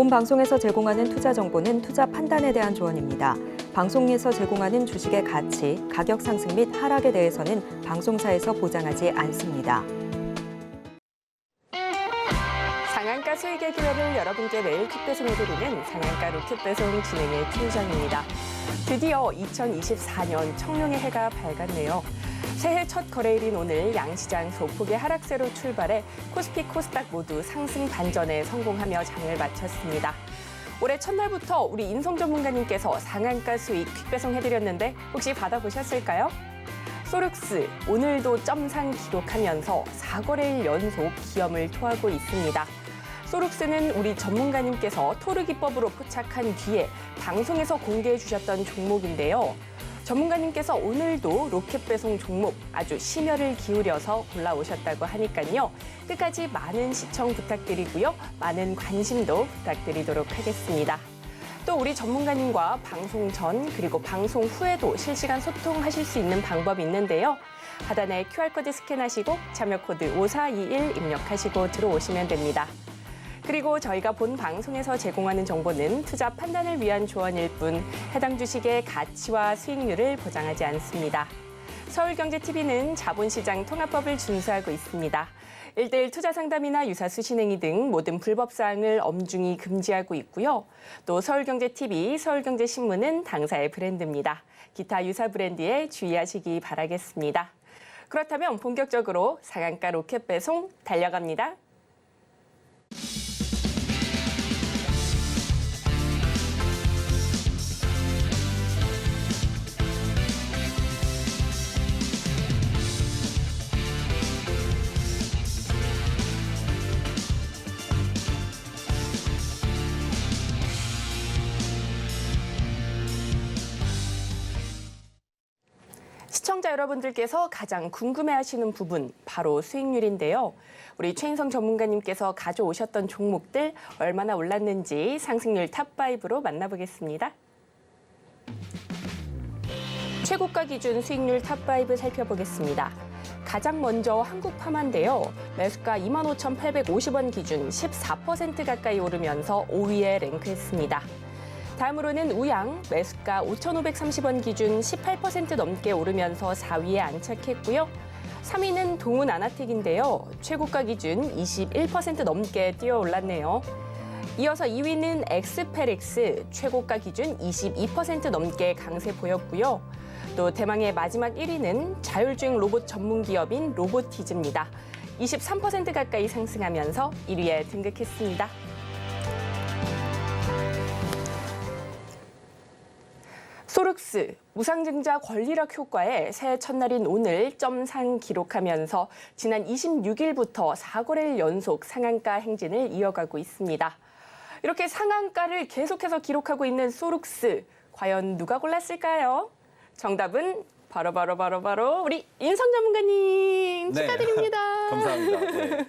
본 방송에서 제공하는 투자 정보는 투자 판단에 대한 조언입니다. 방송에서 제공하는 주식의 가치, 가격 상승 및 하락에 대해서는 방송사에서 보장하지 않습니다. 상한가 수익의 기회를 여러분께 매일 퀵배송해드리는 상한가 로켓배송 진행의 최유정입니다. 드디어 2024년 청룡의 해가 밝았네요. 새해 첫 거래일인 오늘 양시장 소폭의 하락세로 출발해 코스피, 코스닥 모두 상승 반전에 성공하며 장을 마쳤습니다. 올해 첫날부터 우리 인성 전문가님께서 상한가 수익 퀵배송해드렸는데 혹시 받아보셨을까요? 소룩스 오늘도 점상 기록하면서 4거래일 연속 기염을 토하고 있습니다. 소룩스는 우리 전문가님께서 토르 기법으로 포착한 뒤에 방송에서 공개해 주셨던 종목인데요. 전문가님께서 오늘도 로켓 배송 종목 아주 심혈을 기울여서 골라오셨다고 하니까요. 끝까지 많은 시청 부탁드리고요. 많은 관심도 부탁드리도록 하겠습니다. 또 우리 전문가님과 방송 전 그리고 방송 후에도 실시간 소통하실 수 있는 방법이 있는데요. 하단에 QR코드 스캔하시고 참여 코드 5421 입력하시고 들어오시면 됩니다. 그리고 저희가 본 방송에서 제공하는 정보는 투자 판단을 위한 조언일 뿐 해당 주식의 가치와 수익률을 보장하지 않습니다. 서울경제TV는 자본시장 통합법을 준수하고 있습니다. 1:1 투자 상담이나 유사 수신행위 등 모든 불법 사항을 엄중히 금지하고 있고요. 또 서울경제TV, 서울경제신문은 당사의 브랜드입니다. 기타 유사 브랜드에 주의하시기 바라겠습니다. 그렇다면 본격적으로 상한가 로켓 배송 달려갑니다. 시청자 여러분들께서 가장 궁금해하시는 부분 바로 수익률인데요. 우리 최인성 전문가님께서 가져오셨던 종목들 얼마나 올랐는지 상승률 탑5로 만나보겠습니다. 최고가 기준 수익률 탑5 살펴보겠습니다. 가장 먼저 한국파마인데요. 매수가 25,850원 기준 14% 가까이 오르면서 5위에 랭크했습니다. 다음으로는 우양, 매수가 5,530원 기준 18% 넘게 오르면서 4위에 안착했고요. 3위는 동훈 아나텍인데요. 최고가 기준 21% 넘게 뛰어올랐네요. 이어서 2위는 엑스페렉스, 최고가 기준 22% 넘게 강세 보였고요. 또 대망의 마지막 1위는 자율주행 로봇 전문 기업인 로보티즈입니다. 23% 가까이 상승하면서 1위에 등극했습니다. 소룩스, 무상증자 권리락 효과에 새해 첫날인 오늘 점상 기록하면서 지난 26일부터 4거래일 연속 상한가 행진을 이어가고 있습니다. 이렇게 상한가를 계속해서 기록하고 있는 소룩스, 과연 누가 골랐을까요? 정답은 바로 우리 인성 전문가님 축하드립니다. 감사합니다. 네.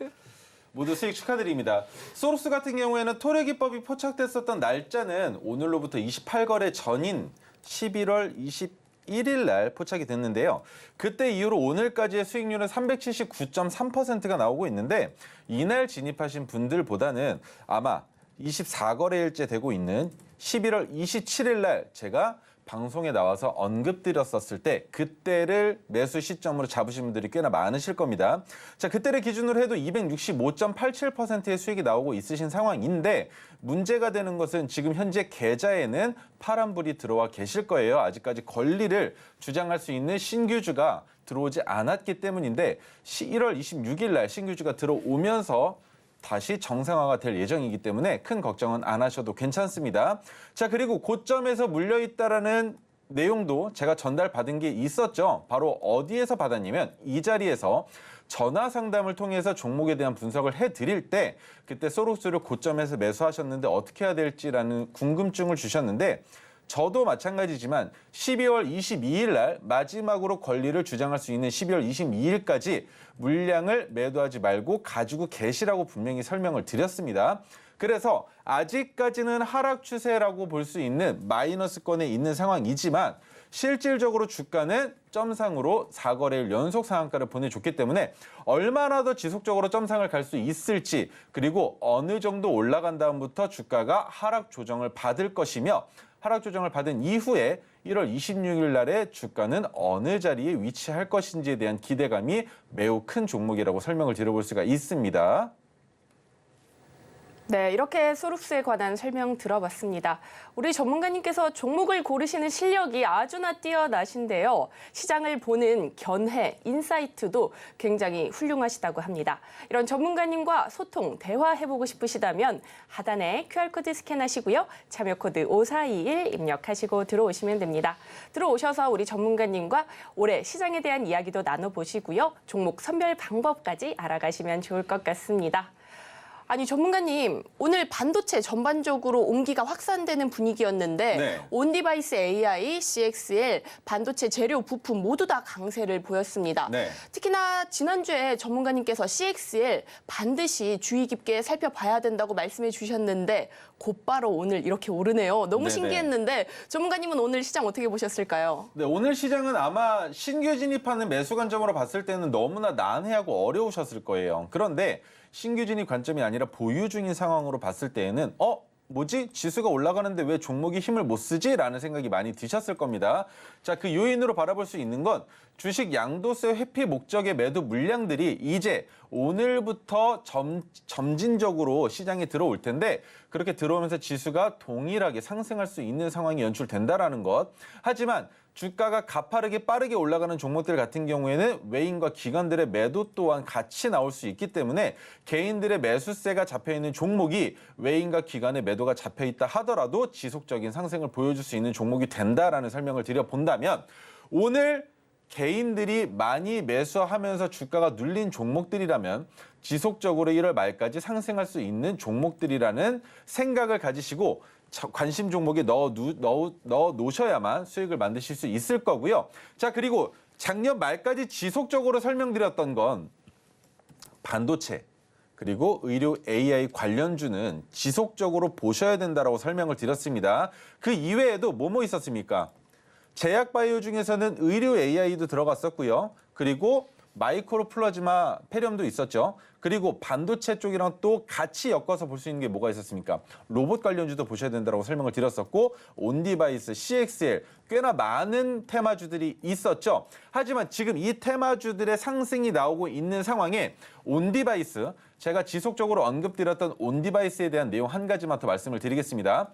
모두 수익 축하드립니다. 소룩스 같은 경우에는 토르 기법이 포착됐었던 날짜는 오늘로부터 28거래 전인 11월 21일 날 포착이 됐는데요. 그때 이후로 오늘까지의 수익률은 379.3%가 나오고 있는데 이날 진입하신 분들보다는 아마 24거래일째 되고 있는 11월 27일 날 제가 방송에 나와서 언급드렸었을 때 그때를 매수 시점으로 잡으신 분들이 꽤나 많으실 겁니다. 자, 그때를 기준으로 해도 265.87%의 수익이 나오고 있으신 상황인데 문제가 되는 것은 지금 현재 계좌에는 파란불이 들어와 계실 거예요. 아직까지 권리를 주장할 수 있는 신규주가 들어오지 않았기 때문인데 1월 26일 날 신규주가 들어오면서 다시 정상화가 될 예정이기 때문에 큰 걱정은 안 하셔도 괜찮습니다. 자, 그리고 고점에서 물려있다라는 내용도 제가 전달받은 게 있었죠. 바로 어디에서 받았냐면 이 자리에서 전화 상담을 통해서 종목에 대한 분석을 해드릴 때 그때 소룩스를 고점에서 매수하셨는데 어떻게 해야 될지라는 궁금증을 주셨는데 저도 마찬가지지만 12월 22일 날 마지막으로 권리를 주장할 수 있는 12월 22일까지 물량을 매도하지 말고 가지고 계시라고 분명히 설명을 드렸습니다. 그래서 아직까지는 하락 추세라고 볼 수 있는 마이너스권에 있는 상황이지만 실질적으로 주가는 점상으로 4거래일 연속 상한가를 보내줬기 때문에 얼마나 더 지속적으로 점상을 갈 수 있을지, 그리고 어느 정도 올라간 다음부터 주가가 하락 조정을 받을 것이며, 하락 조정을 받은 이후에 1월 26일 날에 주가는 어느 자리에 위치할 것인지에 대한 기대감이 매우 큰 종목이라고 설명을 드려볼 수가 있습니다. 네, 이렇게 소룩스에 관한 설명 들어봤습니다. 우리 전문가님께서 종목을 고르시는 실력이 아주나 뛰어나신데요. 시장을 보는 견해, 인사이트도 굉장히 훌륭하시다고 합니다. 이런 전문가님과 소통, 대화해보고 싶으시다면 하단에 QR코드 스캔하시고요. 참여 코드 5421 입력하시고 들어오시면 됩니다. 들어오셔서 우리 전문가님과 올해 시장에 대한 이야기도 나눠보시고요. 종목 선별 방법까지 알아가시면 좋을 것 같습니다. 아니 전문가님, 오늘 반도체 전반적으로 온기가 확산되는 분위기였는데 네. 온디바이스 AI, CXL, 반도체 재료 부품 모두 다 강세를 보였습니다. 네. 특히나 지난주에 전문가님께서 CXL 반드시 주의 깊게 살펴봐야 된다고 말씀해 주셨는데 곧바로 오늘 이렇게 오르네요. 너무 네네. 신기했는데 전문가님은 오늘 시장 어떻게 보셨을까요? 네, 오늘 시장은 아마 신규 진입하는 매수 관점으로 봤을 때는 너무나 난해하고 어려우셨을 거예요. 그런데 신규 진입 관점이 아니라 보유 중인 상황으로 봤을 때에는 뭐지? 지수가 올라가는데 왜 종목이 힘을 못 쓰지? 라는 생각이 많이 드셨을 겁니다. 자, 그 요인으로 바라볼 수 있는 건 주식 양도세 회피 목적의 매도 물량들이 이제 오늘부터 점진적으로 시장에 들어올 텐데, 그렇게 들어오면서 지수가 동일하게 상승할 수 있는 상황이 연출된다라는 것. 하지만 주가가 가파르게 빠르게 올라가는 종목들 같은 경우에는 외인과 기관들의 매도 또한 같이 나올 수 있기 때문에 개인들의 매수세가 잡혀있는 종목이 외인과 기관의 매도가 잡혀있다 하더라도 지속적인 상승을 보여줄 수 있는 종목이 된다라는 설명을 드려본다면, 오늘 개인들이 많이 매수하면서 주가가 눌린 종목들이라면 지속적으로 1월 말까지 상승할 수 있는 종목들이라는 생각을 가지시고 관심 종목에 넣어 놓으셔야만 수익을 만드실 수 있을 거고요. 자, 그리고 작년 말까지 지속적으로 설명드렸던 건 반도체 그리고 의료 AI 관련주는 지속적으로 보셔야 된다라고 설명을 드렸습니다. 그 이외에도 뭐뭐 있었습니까? 제약바이오 중에서는 의료 AI도 들어갔었고요. 그리고 마이크로 플라즈마 페렴도 있었죠. 그리고 반도체 쪽이랑 또 같이 엮어서 볼 수 있는 게 뭐가 있었습니까? 로봇 관련주도 보셔야 된다고 설명을 드렸었고, 온디바이스, CXL 꽤나 많은 테마주들이 있었죠. 하지만 지금 이 테마주들의 상승이 나오고 있는 상황에 온디바이스, 제가 지속적으로 언급드렸던 온디바이스에 대한 내용 한 가지만 더 말씀을 드리겠습니다.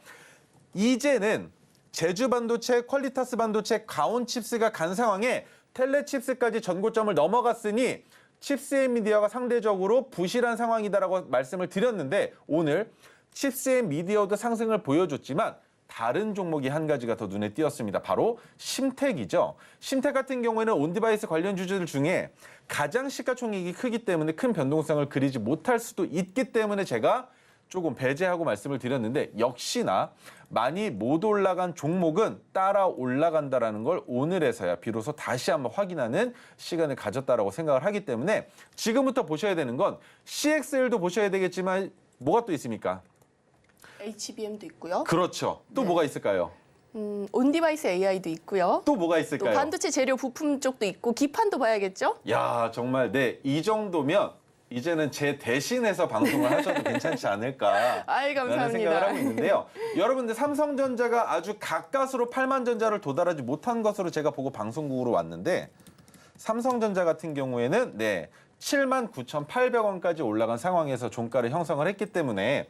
이제는 제주 반도체, 퀄리타스 반도체, 가온칩스가 간 상황에 텔레칩스까지 전고점을 넘어갔으니 칩스앤미디어가 상대적으로 부실한 상황이다라고 말씀을 드렸는데, 오늘 칩스앤미디어도 상승을 보여줬지만 다른 종목이 한 가지가 더 눈에 띄었습니다. 바로 심텍이죠. 심텍 같은 경우에는 온디바이스 관련 주주들 중에 가장 시가총액이 크기 때문에 큰 변동성을 그리지 못할 수도 있기 때문에 제가 조금 배제하고 말씀을 드렸는데, 역시나 많이 못 올라간 종목은 따라 올라간다라는 걸 오늘에서야 비로소 다시 한번 확인하는 시간을 가졌다라고 생각을 하기 때문에 지금부터 보셔야 되는 건 CXL도 보셔야 되겠지만 뭐가 또 있습니까? HBM도 있고요. 그렇죠. 또 뭐가 있을까요? 온디바이스 AI도 있고요. 또 뭐가 또 있을까요? 반도체 재료 부품 쪽도 있고 기판도 봐야겠죠? 야, 정말 네, 이 정도면 이제는 제 대신해서 방송을 하셔도 괜찮지 않을까 아이, 감사합니다. 라는 생각을 하고 있는데요. 여러분들 삼성전자가 아주 가까스로 8만 전자를 도달하지 못한 것으로 제가 보고 방송국으로 왔는데, 삼성전자 같은 경우에는 7만 9,800원까지 올라간 상황에서 종가를 형성을 했기 때문에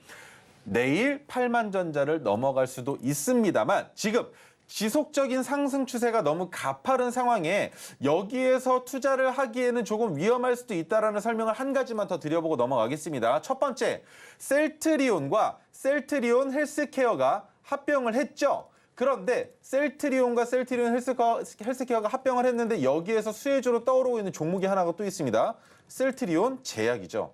내일 8만 전자를 넘어갈 수도 있습니다만, 지금 지속적인 상승 추세가 너무 가파른 상황에 여기에서 투자를 하기에는 조금 위험할 수도 있다라는 설명을 한 가지만 더 드려보고 넘어가겠습니다. 첫 번째, 셀트리온과 셀트리온 헬스케어가 합병을 했죠. 그런데 셀트리온과 셀트리온 헬스케어가 합병을 했는데 여기에서 수혜주로 떠오르고 있는 종목이 하나가 또 있습니다. 셀트리온 제약이죠.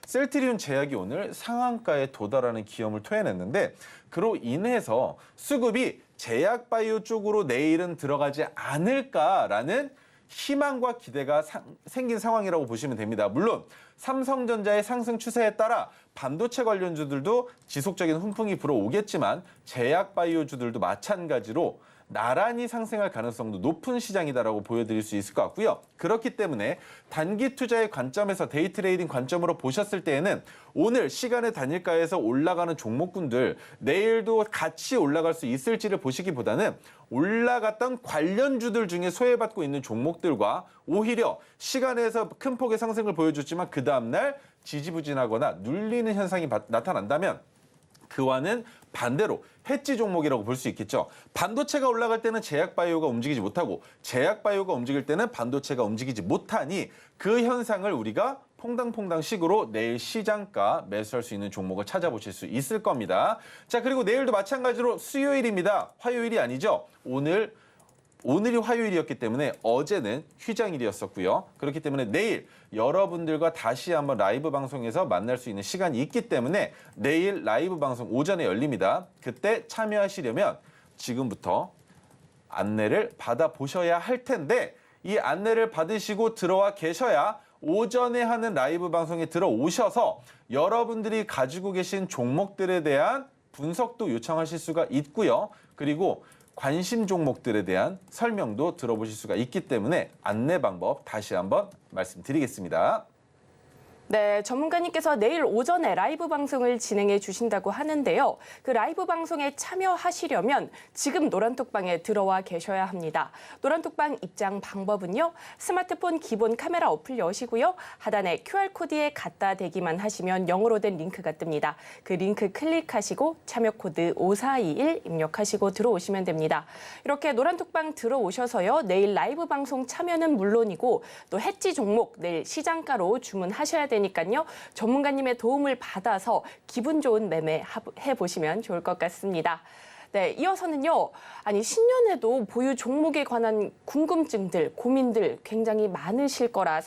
셀트리온 제약이 오늘 상한가에 도달하는 기염을 토해냈는데, 그로 인해서 수급이 제약바이오 쪽으로 내일은 들어가지 않을까라는 희망과 기대가 생긴 상황이라고 보시면 됩니다. 물론 삼성전자의 상승 추세에 따라 반도체 관련주들도 지속적인 훈풍이 불어오겠지만 제약바이오주들도 마찬가지로 나란히 상승할 가능성도 높은 시장이다라고 보여드릴 수 있을 것 같고요. 그렇기 때문에 단기 투자의 관점에서 데이 트레이딩 관점으로 보셨을 때에는 오늘 시간의 단일가에서 올라가는 종목군들 내일도 같이 올라갈 수 있을지를 보시기보다는 올라갔던 관련주들 중에 소외받고 있는 종목들과 오히려 시간에서 큰 폭의 상승을 보여줬지만 그 다음날 지지부진하거나 눌리는 현상이 나타난다면 그와는 반대로 해지 종목이라고 볼 수 있겠죠. 반도체가 올라갈 때는 제약바이오가 움직이지 못하고 제약바이오가 움직일 때는 반도체가 움직이지 못하니 그 현상을 우리가 퐁당퐁당식으로 내일 시장가 매수할 수 있는 종목을 찾아보실 수 있을 겁니다. 자, 그리고 내일도 마찬가지로 수요일입니다. 화요일이 아니죠. 오늘이 화요일이었기 때문에 어제는 휴장일이었었고요. 그렇기 때문에 내일 여러분들과 다시 한번 라이브 방송에서 만날 수 있는 시간이 있기 때문에 내일 라이브 방송 오전에 열립니다. 그때 참여하시려면 지금부터 안내를 받아보셔야 할 텐데 이 안내를 받으시고 들어와 계셔야 오전에 하는 라이브 방송에 들어오셔서 여러분들이 가지고 계신 종목들에 대한 분석도 요청하실 수가 있고요. 그리고 관심 종목들에 대한 설명도 들어보실 수가 있기 때문에 안내 방법 다시 한번 말씀드리겠습니다. 네, 전문가님께서 내일 오전에 라이브 방송을 진행해 주신다고 하는데요. 그 라이브 방송에 참여하시려면 지금 노란톡방에 들어와 계셔야 합니다. 노란톡방 입장 방법은요. 스마트폰 기본 카메라 어플 여시고요. 하단에 QR코드에 갖다 대기만 하시면 영어로 된 링크가 뜹니다. 그 링크 클릭하시고 참여 코드 5421 입력하시고 들어오시면 됩니다. 이렇게 노란톡방 들어오셔서요. 내일 라이브 방송 참여는 물론이고 또 해지 종목 내일 시장가로 주문하셔야 되니까요. 전문가님의 도움을 받아서 기분 좋은 매매 해보시면 좋을 것 같습니다. 네, 이어서는요. 신년에도 보유 종목에 관한 궁금증들, 고민들 굉장히 많으실 거라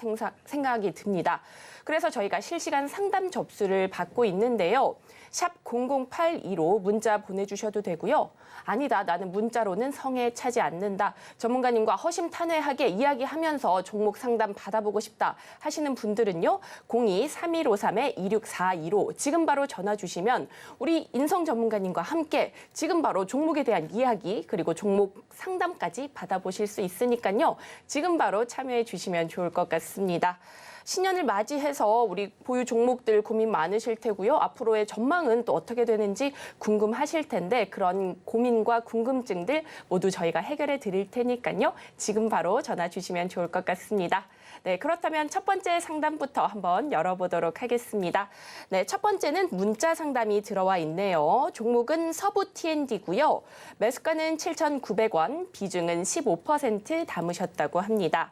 생각이 듭니다. 그래서 저희가 실시간 상담 접수를 받고 있는데요. 샵 0082로 문자 보내주셔도 되고요. 아니다, 나는 문자로는 성에 차지 않는다. 전문가님과 허심탄회하게 이야기하면서 종목 상담 받아보고 싶다 하시는 분들은요. 02-3153-2642로 지금 바로 전화 주시면 우리 인성 전문가님과 함께 지금 바로 종목에 대한 이야기 그리고 종목 상담까지 받아보실 수 있으니까요. 지금 바로 참여해 주시면 좋을 것 같습니다. 신년을 맞이해서 우리 보유 종목들 고민 많으실 테고요. 앞으로의 전망은 또 어떻게 되는지 궁금하실 텐데 그런 고민과 궁금증들 모두 저희가 해결해 드릴 테니까요. 지금 바로 전화 주시면 좋을 것 같습니다. 네, 그렇다면 첫 번째 상담부터 한번 열어보도록 하겠습니다. 네, 첫 번째는 문자 상담이 들어와 있네요. 종목은 서부 T&D고요. 매수가는 7,900원, 비중은 15% 담으셨다고 합니다.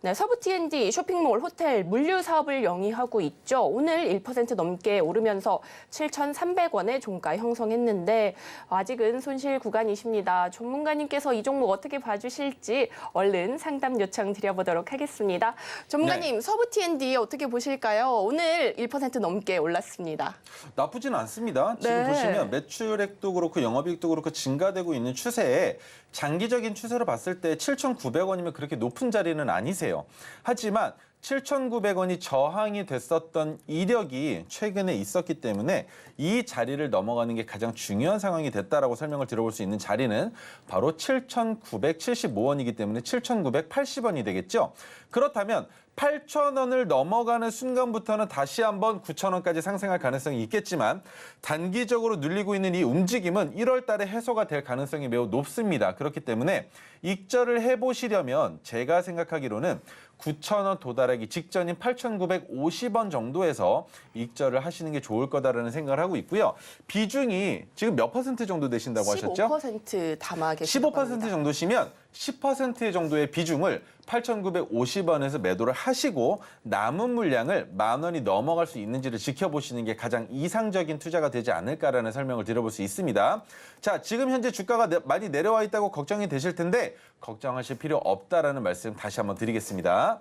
네, 서부 T&D 쇼핑몰, 호텔, 물류 사업을 영위하고 있죠. 오늘 1% 넘게 오르면서 7,300원의 종가 형성했는데 아직은 손실 구간이십니다. 전문가님께서 이 종목 어떻게 봐주실지 얼른 상담 요청 드려보도록 하겠습니다. 전문가님, 네. 서부 T&D 어떻게 보실까요? 오늘 1% 넘게 올랐습니다. 나쁘진 않습니다. 지금 네. 보시면 매출액도 그렇고 영업이익도 그렇고 증가되고 있는 추세에 장기적인 추세로 봤을 때 7,900원이면 그렇게 높은 자리는 아니세요. 하지만 7,900원이 저항이 됐었던 이력이 최근에 있었기 때문에 이 자리를 넘어가는 게 가장 중요한 상황이 됐다라고 설명을 들어볼 수 있는 자리는 바로 7,975원이기 때문에 7,980원이 되겠죠. 그렇다면 8,000원을 넘어가는 순간부터는 다시 한번 9,000원까지 상승할 가능성이 있겠지만 단기적으로 눌리고 있는 이 움직임은 1월 달에 해소가 될 가능성이 매우 높습니다. 그렇기 때문에 익절을 해보시려면 제가 생각하기로는 9,000원 도달하기 직전인 8,950원 정도에서 익절을 하시는 게 좋을 거다라는 생각을 하고 있고요. 비중이 지금 몇 퍼센트 정도 되신다고 하셨죠? 15% 담아 계신다고 15% 정도시면 10% 정도의 비중을 8,950원에서 매도를 하시고 남은 물량을 10,000원이 넘어갈 수 있는지를 지켜보시는 게 가장 이상적인 투자가 되지 않을까라는 설명을 드려볼 수 있습니다. 자, 지금 현재 주가가 많이 내려와 있다고 걱정이 되실 텐데 걱정하실 필요 없다라는 말씀 다시 한번 드리겠습니다.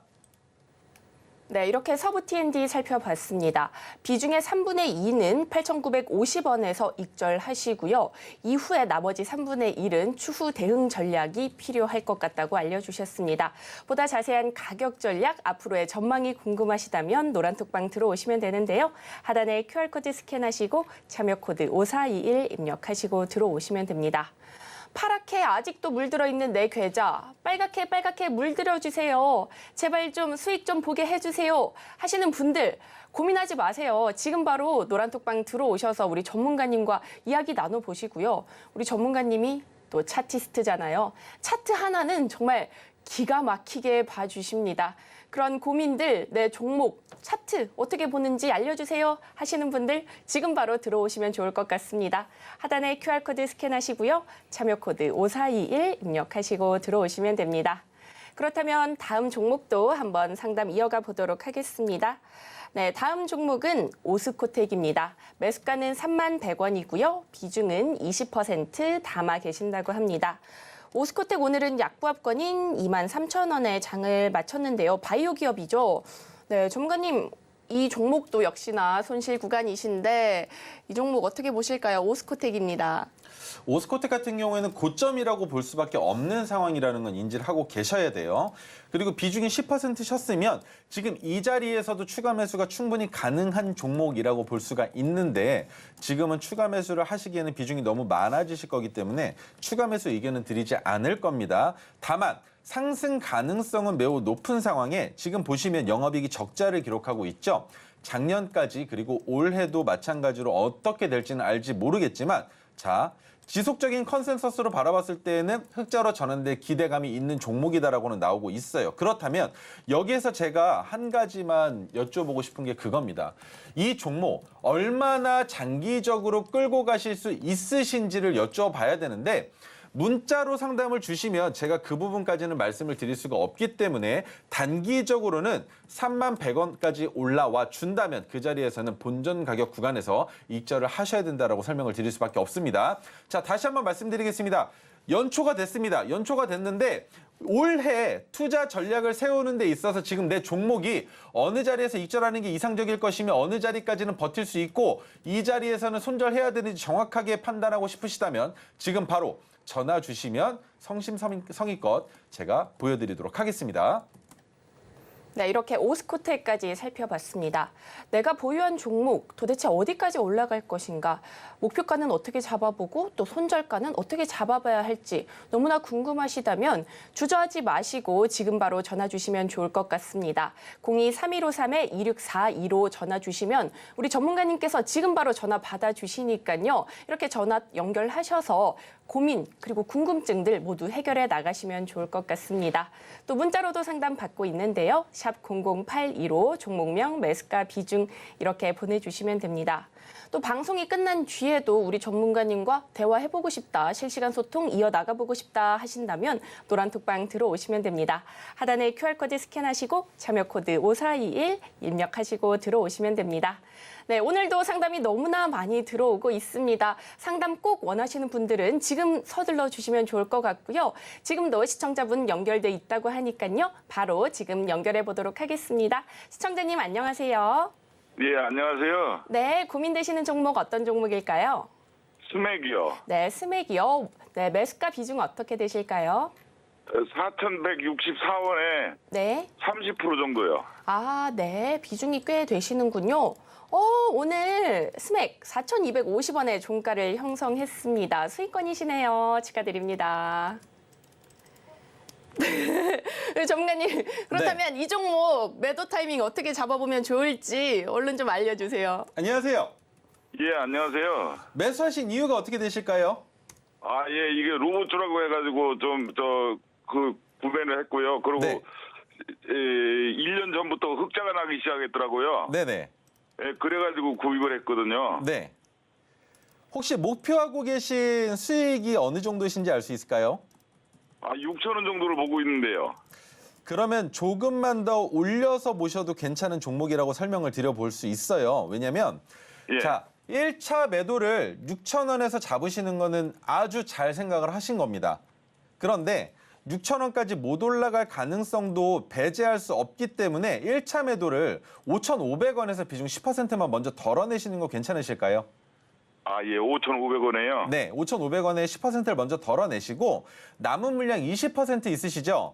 네, 이렇게 서부 T&D 살펴봤습니다. 비중의 3분의 2는 8,950원에서 익절하시고요. 이후에 나머지 3분의 1은 추후 대응 전략이 필요할 것 같다고 알려주셨습니다. 보다 자세한 가격 전략, 앞으로의 전망이 궁금하시다면 노란톡방 들어오시면 되는데요. 하단에 QR코드 스캔하시고 참여 코드 5421 입력하시고 들어오시면 됩니다. 파랗게 아직도 물들어 있는 내 계좌, 빨갛게 물들어 주세요. 제발 좀 수익 좀 보게 해주세요. 하시는 분들 고민하지 마세요. 지금 바로 노란톡방 들어오셔서 우리 전문가님과 이야기 나눠보시고요. 우리 전문가님이 또 차티스트잖아요. 차트 하나는 정말 기가 막히게 봐주십니다. 그런 고민들, 내 종목, 차트 어떻게 보는지 알려주세요 하시는 분들 지금 바로 들어오시면 좋을 것 같습니다. 하단에 QR코드 스캔하시고요. 참여코드 5421 입력하시고 들어오시면 됩니다. 그렇다면 다음 종목도 한번 상담 이어가 보도록 하겠습니다. 네, 다음 종목은 오스코텍입니다. 매수가는 31,100원이고요. 비중은 20% 담아 계신다고 합니다. 오스코텍 오늘은 약부합권인 23,000원에 장을 마쳤는데요. 바이오 기업이죠. 네, 전문가님, 이 종목도 역시나 손실 구간이신데 이 종목 어떻게 보실까요? 오스코텍입니다. 오스코텍 같은 경우에는 고점이라고 볼 수밖에 없는 상황이라는 건 인지를 하고 계셔야 돼요. 그리고 비중이 10% 셨으면 지금 이 자리에서도 추가 매수가 충분히 가능한 종목이라고 볼 수가 있는데 지금은 추가 매수를 하시기에는 비중이 너무 많아지실 거기 때문에 추가 매수 의견은 드리지 않을 겁니다. 다만 상승 가능성은 매우 높은 상황에 지금 보시면 영업이익이 적자를 기록하고 있죠. 작년까지 그리고 올해도 마찬가지로 어떻게 될지는 알지 모르겠지만 자, 지속적인 컨센서스로 바라봤을 때에는 흑자로 전환될 기대감이 있는 종목이다라고는 나오고 있어요. 그렇다면 여기에서 제가 한 가지만 여쭤보고 싶은 게 그겁니다. 이 종목 얼마나 장기적으로 끌고 가실 수 있으신지를 여쭤봐야 되는데 문자로 상담을 주시면 제가 그 부분까지는 말씀을 드릴 수가 없기 때문에 단기적으로는 31,100원까지 올라와 준다면 그 자리에서는 본전 가격 구간에서 익절을 하셔야 된다라고 설명을 드릴 수밖에 없습니다. 자, 다시 한번 말씀드리겠습니다. 연초가 됐습니다. 연초가 됐는데 올해 투자 전략을 세우는 데 있어서 지금 내 종목이 어느 자리에서 익절하는 게 이상적일 것이며 어느 자리까지는 버틸 수 있고 이 자리에서는 손절해야 되는지 정확하게 판단하고 싶으시다면 지금 바로 전화 주시면 성심성의껏 제가 보여드리도록 하겠습니다. 네, 이렇게 오스코텍까지 살펴봤습니다. 내가 보유한 종목 도대체 어디까지 올라갈 것인가? 목표가는 어떻게 잡아보고 또 손절가는 어떻게 잡아봐야 할지 너무나 궁금하시다면 주저하지 마시고 지금 바로 전화 주시면 좋을 것 같습니다. 02-3153-2642로 전화 주시면 우리 전문가님께서 지금 바로 전화 받아주시니까요. 이렇게 전화 연결하셔서 고민 그리고 궁금증들 모두 해결해 나가시면 좋을 것 같습니다. 또 문자로도 상담 받고 있는데요. 샵 0082로 종목명, 매수가, 비중 이렇게 보내주시면 됩니다. 또 방송이 끝난 뒤에도 우리 전문가님과 대화해보고 싶다, 실시간 소통 이어나가보고 싶다 하신다면 노란톡방 들어오시면 됩니다. 하단에 QR코드 스캔하시고 참여코드 5421 입력하시고 들어오시면 됩니다. 네, 오늘도 상담이 너무나 많이 들어오고 있습니다. 상담 꼭 원하시는 분들은 지금 서둘러 주시면 좋을 것 같고요. 지금도 시청자분 연결돼 있다고 하니까요. 바로 지금 연결해 보도록 하겠습니다. 시청자님 안녕하세요. 예, 안녕하세요. 네, 고민되시는 종목 어떤 종목일까요? 스맥이요. 네, 스맥이요. 네, 매수가 비중 어떻게 되실까요? 4,164원에 네. 30% 정도요. 아, 네. 비중이 꽤 되시는군요. 오늘 스맥 4,250원에 종가를 형성했습니다. 수익권이시네요. 축하드립니다. 전문가님, 그렇다면 이 종목 매도 타이밍 어떻게 잡아보면 좋을지 얼른 좀 알려주세요. 안녕하세요. 예, 안녕하세요. 매수하신 이유가 어떻게 되실까요? 아, 예, 이게 로봇주라고 해가지고 구매를 했고요. 그리고 네. 1년 전부터 흑자가 나기 시작했더라고요. 네네. 예, 그래가지고 구입을 했거든요. 네. 혹시 목표하고 계신 수익이 어느 정도이신지 알 수 있을까요? 6,000원 정도를 보고 있는데요. 그러면 조금만 더 올려서 보셔도 괜찮은 종목이라고 설명을 드려볼 수 있어요. 왜냐면 예. 자 1차 매도를 6,000원에서 잡으시는 거는 아주 잘 생각을 하신 겁니다. 그런데 6,000원까지 못 올라갈 가능성도 배제할 수 없기 때문에 1차 매도를 5,500원에서 비중 10%만 먼저 덜어내시는 거 괜찮으실까요? 아, 예, 5,500원에요. 네, 5,500원에 10%를 먼저 덜어내시고 남은 물량 20% 있으시죠?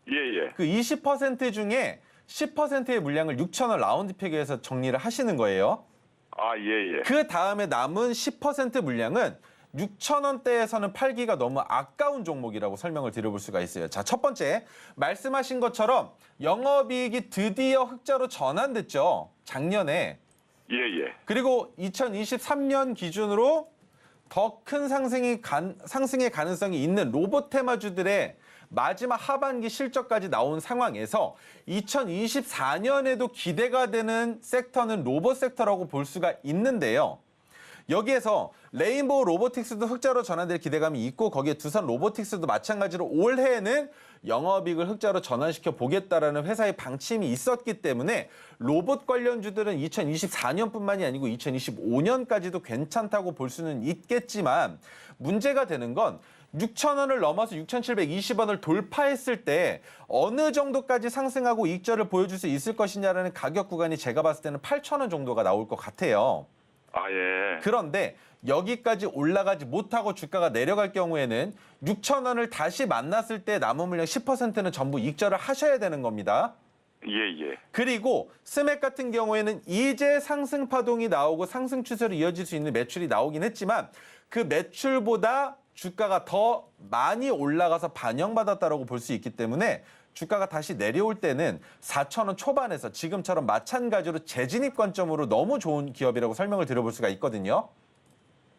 예, 예. 그 20% 중에 10%의 물량을 6,000원 라운드 픽에서 정리를 하시는 거예요. 아, 예, 예. 그 다음에 남은 10% 물량은 6,000원대에서는 팔기가 너무 아까운 종목이라고 설명을 드려볼 수가 있어요. 자, 첫 번째, 말씀하신 것처럼 영업이익이 드디어 흑자로 전환됐죠. 작년에. 예, 예. 그리고 2023년 기준으로 더 큰 상승의 가능성이 있는 로봇 테마주들의 마지막 하반기 실적까지 나온 상황에서 2024년에도 기대가 되는 섹터는 로봇 섹터라고 볼 수가 있는데요. 여기에서 레인보우 로보틱스도 흑자로 전환될 기대감이 있고 거기에 두산 로보틱스도 마찬가지로 올해에는 영업이익을 흑자로 전환시켜 보겠다라는 회사의 방침이 있었기 때문에 로봇 관련주들은 2024년뿐만이 아니고 2025년까지도 괜찮다고 볼 수는 있겠지만 문제가 되는 건 6,000원을 넘어서 6,720원을 돌파했을 때 어느 정도까지 상승하고 이익절을 보여줄 수 있을 것이냐라는 가격 구간이 제가 봤을 때는 8,000원 정도가 나올 것 같아요. 아, 예. 그런데 여기까지 올라가지 못하고 주가가 내려갈 경우에는 6,000원을 다시 만났을 때 남은 물량 10%는 전부 익절을 하셔야 되는 겁니다. 예, 예. 그리고 스맥 같은 경우에는 이제 상승 파동이 나오고 상승 추세로 이어질 수 있는 매출이 나오긴 했지만 그 매출보다 주가가 더 많이 올라가서 반영받았다고 볼 수 있기 때문에 주가가 다시 내려올 때는 4,000원 초반에서 지금처럼 마찬가지로 재진입 관점으로 너무 좋은 기업이라고 설명을 드려볼 수가 있거든요.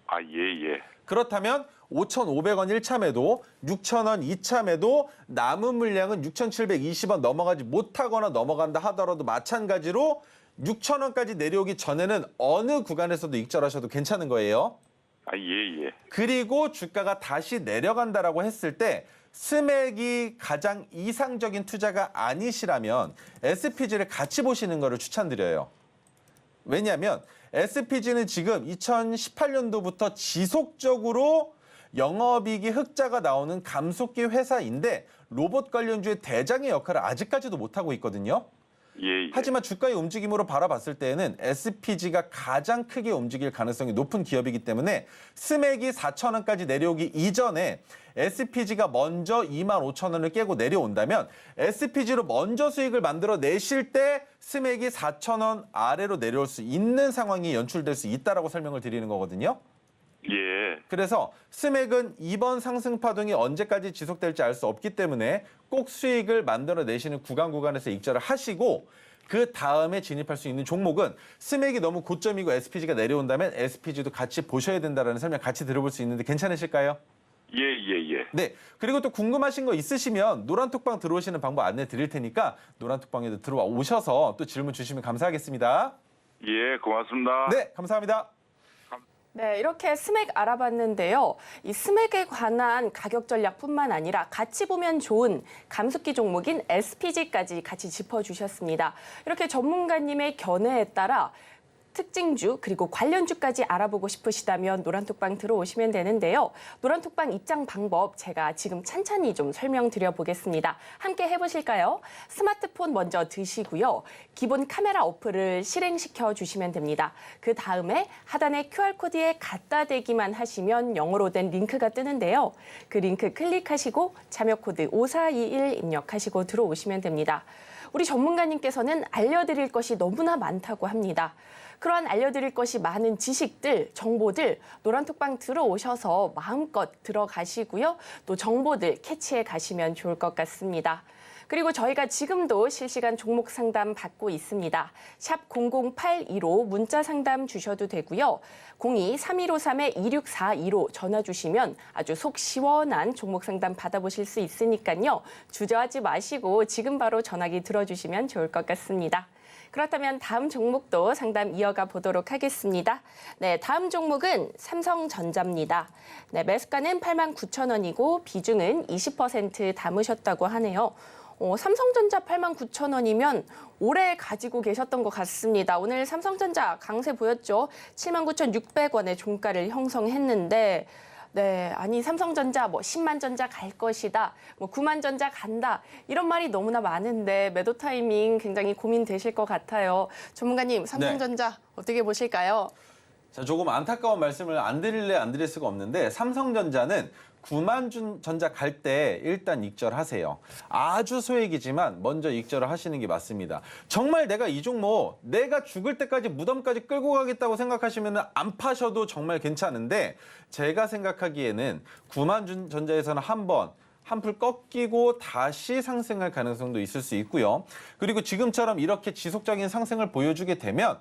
아, 예, 예. 그렇다면 5,500원 1참에도 6,000원 2참에도 남은 물량은 6,720원 넘어가지 못하거나 넘어간다 하더라도 마찬가지로 6,000원까지 내려오기 전에는 어느 구간에서도 익절하셔도 괜찮은 거예요. 아, 예, 예. 그리고 주가가 다시 내려간다라고 했을 때 스맥이 가장 이상적인 투자가 아니시라면 SPG를 같이 보시는 것을 추천드려요. 왜냐하면 SPG는 지금 2018년도부터 지속적으로 영업이익이 흑자가 나오는 감속기 회사인데 로봇 관련주의 대장의 역할을 아직까지도 못하고 있거든요. 예, 예. 하지만 주가의 움직임으로 바라봤을 때에는 SPG가 가장 크게 움직일 가능성이 높은 기업이기 때문에 스맥이 4,000원까지 내려오기 이전에 SPG가 먼저 25,000원을 깨고 내려온다면 SPG로 먼저 수익을 만들어 내실 때 스맥이 4,000원 아래로 내려올 수 있는 상황이 연출될 수 있다라고 설명을 드리는 거거든요. 예. 그래서 스맥은 이번 상승 파동이 언제까지 지속될지 알 수 없기 때문에 꼭 수익을 만들어내시는 구간에서 익절을 하시고 그 다음에 진입할 수 있는 종목은 스맥이 너무 고점이고 SPG가 내려온다면 SPG도 같이 보셔야 된다는 설명 같이 들어볼 수 있는데 괜찮으실까요? 예, 예, 예. 네. 그리고 또 궁금하신 거 있으시면 노란톡방 들어오시는 방법 안내 드릴 테니까 노란톡방에도 들어와 오셔서 또 질문 주시면 감사하겠습니다. 예, 고맙습니다. 네, 감사합니다. 네, 이렇게 스맥 알아봤는데요. 이 스맥에 관한 가격 전략뿐만 아니라 같이 보면 좋은 감속기 종목인 SPG까지 같이 짚어주셨습니다. 이렇게 전문가님의 견해에 따라 특징주 그리고 관련주까지 알아보고 싶으시다면 노란톡방 들어오시면 되는데요. 노란톡방 입장 방법 제가 지금 찬찬히 좀 설명드려 보겠습니다. 함께 해보실까요? 스마트폰 먼저 드시고요. 기본 카메라 어플을 실행시켜 주시면 됩니다. 그 다음에 하단에 QR코드에 갖다 대기만 하시면 영어로 된 링크가 뜨는데요. 그 링크 클릭하시고 참여코드 5421 입력하시고 들어오시면 됩니다. 우리 전문가님께서는 알려드릴 것이 너무나 많다고 합니다. 그러한 알려드릴 것이 많은 지식들, 정보들 노란톡방 들어오셔서 마음껏 들어가시고요. 또 정보들 캐치해 가시면 좋을 것 같습니다. 그리고 저희가 지금도 실시간 종목 상담 받고 있습니다. 샵 0082로 문자 상담 주셔도 되고요. 02-3153-2642로 전화 주시면 아주 속 시원한 종목 상담 받아보실 수 있으니까요. 주저하지 마시고 지금 바로 전화기 들어주시면 좋을 것 같습니다. 그렇다면 다음 종목도 상담 이어가 보도록 하겠습니다. 네, 다음 종목은 삼성전자입니다. 네, 매수가는 89,000원이고 비중은 20% 담으셨다고 하네요. 삼성전자 89,000원이면 오래 가지고 계셨던 것 같습니다. 오늘 삼성전자 강세 보였죠? 79,600원의 종가를 형성했는데 네, 아니 삼성전자 뭐 10만 전자 갈 것이다, 뭐 9만 전자 간다 이런 말이 너무나 많은데 매도 타이밍 굉장히 고민되실 것 같아요. 전문가님, 삼성전자 어떻게 보실까요? 자, 조금 안타까운 말씀을 안 드릴 수가 없는데 삼성전자는 구만전자 갈 때 일단 익절하세요. 아주 소액이지만 먼저 익절을 하시는 게 맞습니다. 정말 내가 이 종목 내가 죽을 때까지 무덤까지 끌고 가겠다고 생각하시면 안 파셔도 정말 괜찮은데 제가 생각하기에는 구만전자에서는 한풀 꺾이고 다시 상승할 가능성도 있을 수 있고요. 그리고 지금처럼 이렇게 지속적인 상승을 보여주게 되면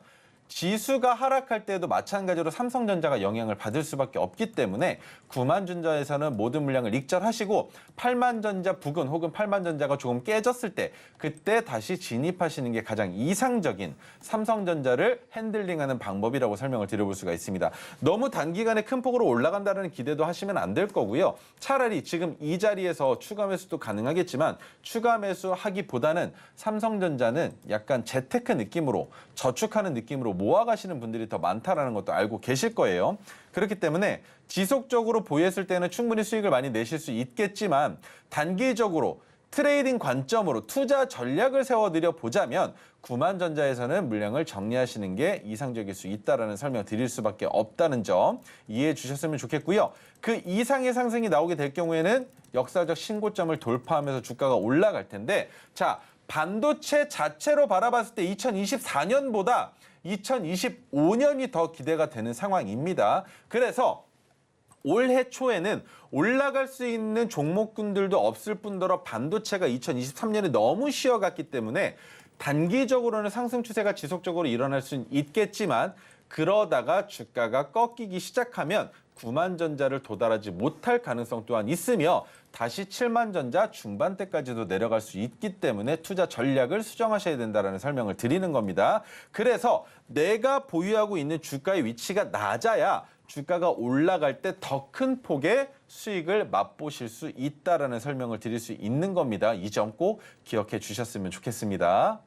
지수가 하락할 때도 마찬가지로 삼성전자가 영향을 받을 수밖에 없기 때문에 9만전자에서는 모든 물량을 익절하시고 8만전자 부근 혹은 8만전자가 조금 깨졌을 때 그때 다시 진입하시는 게 가장 이상적인 삼성전자를 핸들링하는 방법이라고 설명을 드려볼 수가 있습니다. 너무 단기간에 큰 폭으로 올라간다는 기대도 하시면 안 될 거고요. 차라리 지금 이 자리에서 추가 매수도 가능하겠지만 추가 매수하기보다는 삼성전자는 약간 재테크 느낌으로 저축하는 느낌으로 모아가시는 분들이 더 많다는 것도 알고 계실 거예요. 그렇기 때문에 지속적으로 보유했을 때는 충분히 수익을 많이 내실 수 있겠지만 단기적으로 트레이딩 관점으로 투자 전략을 세워드려 보자면 9만전자에서는 물량을 정리하시는 게 이상적일 수 있다는 설명을 드릴 수밖에 없다는 점 이해해 주셨으면 좋겠고요. 그 이상의 상승이 나오게 될 경우에는 역사적 신고점을 돌파하면서 주가가 올라갈 텐데 자, 반도체 자체로 바라봤을 때 2024년보다 2025년이 더 기대가 되는 상황입니다. 그래서 올해 초에는 올라갈 수 있는 종목군들도 없을 뿐더러 반도체가 2023년에 너무 쉬어갔기 때문에 단기적으로는 상승 추세가 지속적으로 일어날 수는 있겠지만 그러다가 주가가 꺾이기 시작하면 9만전자를 도달하지 못할 가능성 또한 있으며 다시 7만전자 중반대까지도 내려갈 수 있기 때문에 투자 전략을 수정하셔야 된다는 설명을 드리는 겁니다. 그래서 내가 보유하고 있는 주가의 위치가 낮아야 주가가 올라갈 때 더 큰 폭의 수익을 맛보실 수 있다는 설명을 드릴 수 있는 겁니다. 이 점 꼭 기억해 주셨으면 좋겠습니다.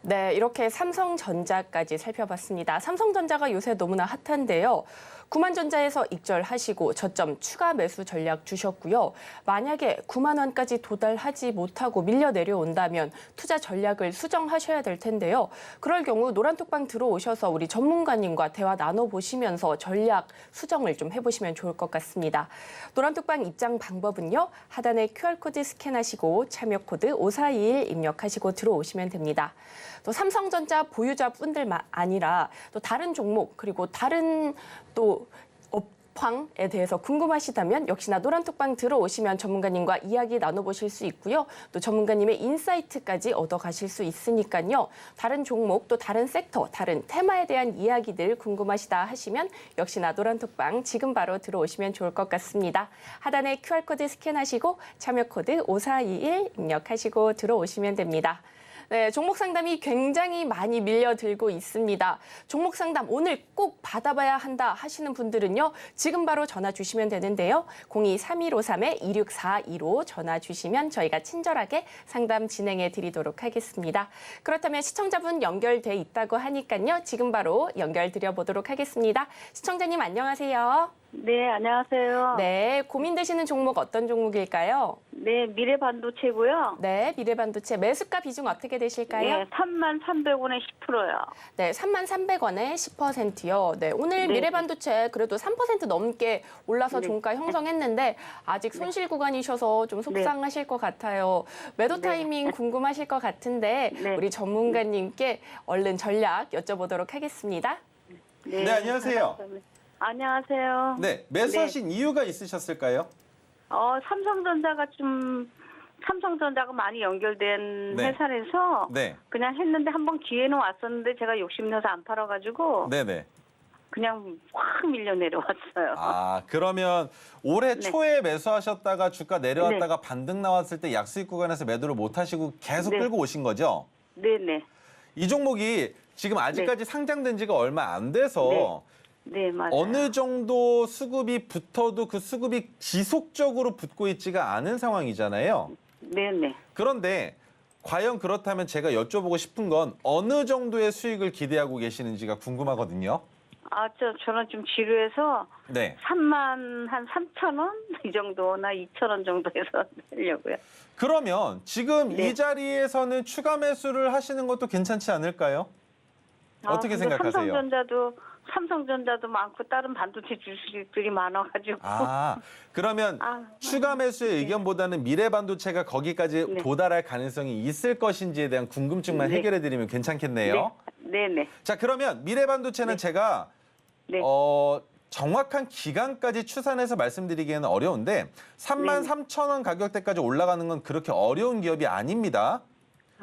네, 이렇게 삼성전자까지 살펴봤습니다. 삼성전자가 요새 너무나 핫한데요. 9만전자에서 익절하시고 저점 추가 매수 전략 주셨고요. 만약에 9만 원까지 도달하지 못하고 밀려 내려온다면 투자 전략을 수정하셔야 될 텐데요. 그럴 경우 노란톡방 들어오셔서 우리 전문가님과 대화 나눠보시면서 전략 수정을 좀 해보시면 좋을 것 같습니다. 노란톡방 입장 방법은요. 하단에 QR코드 스캔하시고 참여 코드 5421 입력하시고 들어오시면 됩니다. 또 삼성전자 보유자분들만 아니라 또 다른 종목 그리고 다른 또 업황에 대해서 궁금하시다면 역시나 노란톡방 들어오시면 전문가님과 이야기 나눠보실 수 있고요. 또 전문가님의 인사이트까지 얻어가실 수 있으니까요. 다른 종목 또 다른 섹터, 다른 테마에 대한 이야기들 궁금하시다 하시면 역시나 노란톡방 지금 바로 들어오시면 좋을 것 같습니다. 하단에 QR코드 스캔하시고 참여 코드 5421 입력하시고 들어오시면 됩니다. 네, 종목 상담이 굉장히 많이 밀려들고 있습니다. 종목 상담 오늘 꼭 받아봐야 한다 하시는 분들은요. 지금 바로 전화 주시면 되는데요. 02-3153-2642로 전화 주시면 저희가 친절하게 상담 진행해 드리도록 하겠습니다. 그렇다면 시청자분 연결돼 있다고 하니까요. 지금 바로 연결 드려보도록 하겠습니다. 시청자님 안녕하세요. 네, 안녕하세요. 네, 고민되시는 종목 어떤 종목일까요? 네, 미래반도체고요. 네, 미래반도체 매수가 비중 어떻게 되실까요? 네, 33,300원에 10%요. 네, 33,300원에 10%요. 네, 오늘 네. 미래반도체 그래도 3% 넘게 올라서 네. 종가 형성했는데 아직 손실 구간이셔서 좀 속상하실 것 같아요. 매도 타이밍 궁금하실 것 같은데 네. 우리 전문가님께 얼른 전략 여쭤보도록 하겠습니다. 네, 안녕하세요. 안녕하세요. 네, 매수하신 이유가 있으셨을까요? 삼성전자가 많이 연결된 네. 회사라서 네, 그냥 했는데 한번 기회는 왔었는데 제가 욕심내서 안 팔아가지고 네네. 그냥 확 밀려 내려왔어요. 아, 그러면 올해 네. 초에 매수하셨다가 주가 내려왔다가 반등 나왔을 때 약수익 구간에서 매도를 못 하시고 계속 네. 끌고 오신 거죠? 네네. 이 종목이 지금 아직까지 상장된 지가 얼마 안 돼서 네, 맞아요. 어느 정도 수급이 붙어도 그 수급이 지속적으로 붙고 있지가 않은 상황이잖아요. 네네. 그런데 과연 그렇다면 제가 여쭤보고 싶은 건 어느 정도의 수익을 기대하고 계시는지가 궁금하거든요. 저는 좀 지루해서 네. 3,000원 이 정도나 2,000원 정도 해서 하려고요. 그러면 지금 네. 이 자리에서는 추가 매수를 하시는 것도 괜찮지 않을까요? 어떻게 근데 생각하세요? 삼성전자도 삼성전자도 많고 다른 반도체 주식들이 많아가지고. 아, 그러면 추가 매수의 의견보다는 미래 반도체가 거기까지 네. 도달할 가능성이 있을 것인지에 대한 궁금증만 네. 해결해 드리면 괜찮겠네요. 네네. 자, 그러면 미래 반도체는 제가 네. 정확한 기간까지 추산해서 말씀드리기에는 어려운데 33,000원 가격대까지 올라가는 건 그렇게 어려운 기업이 아닙니다.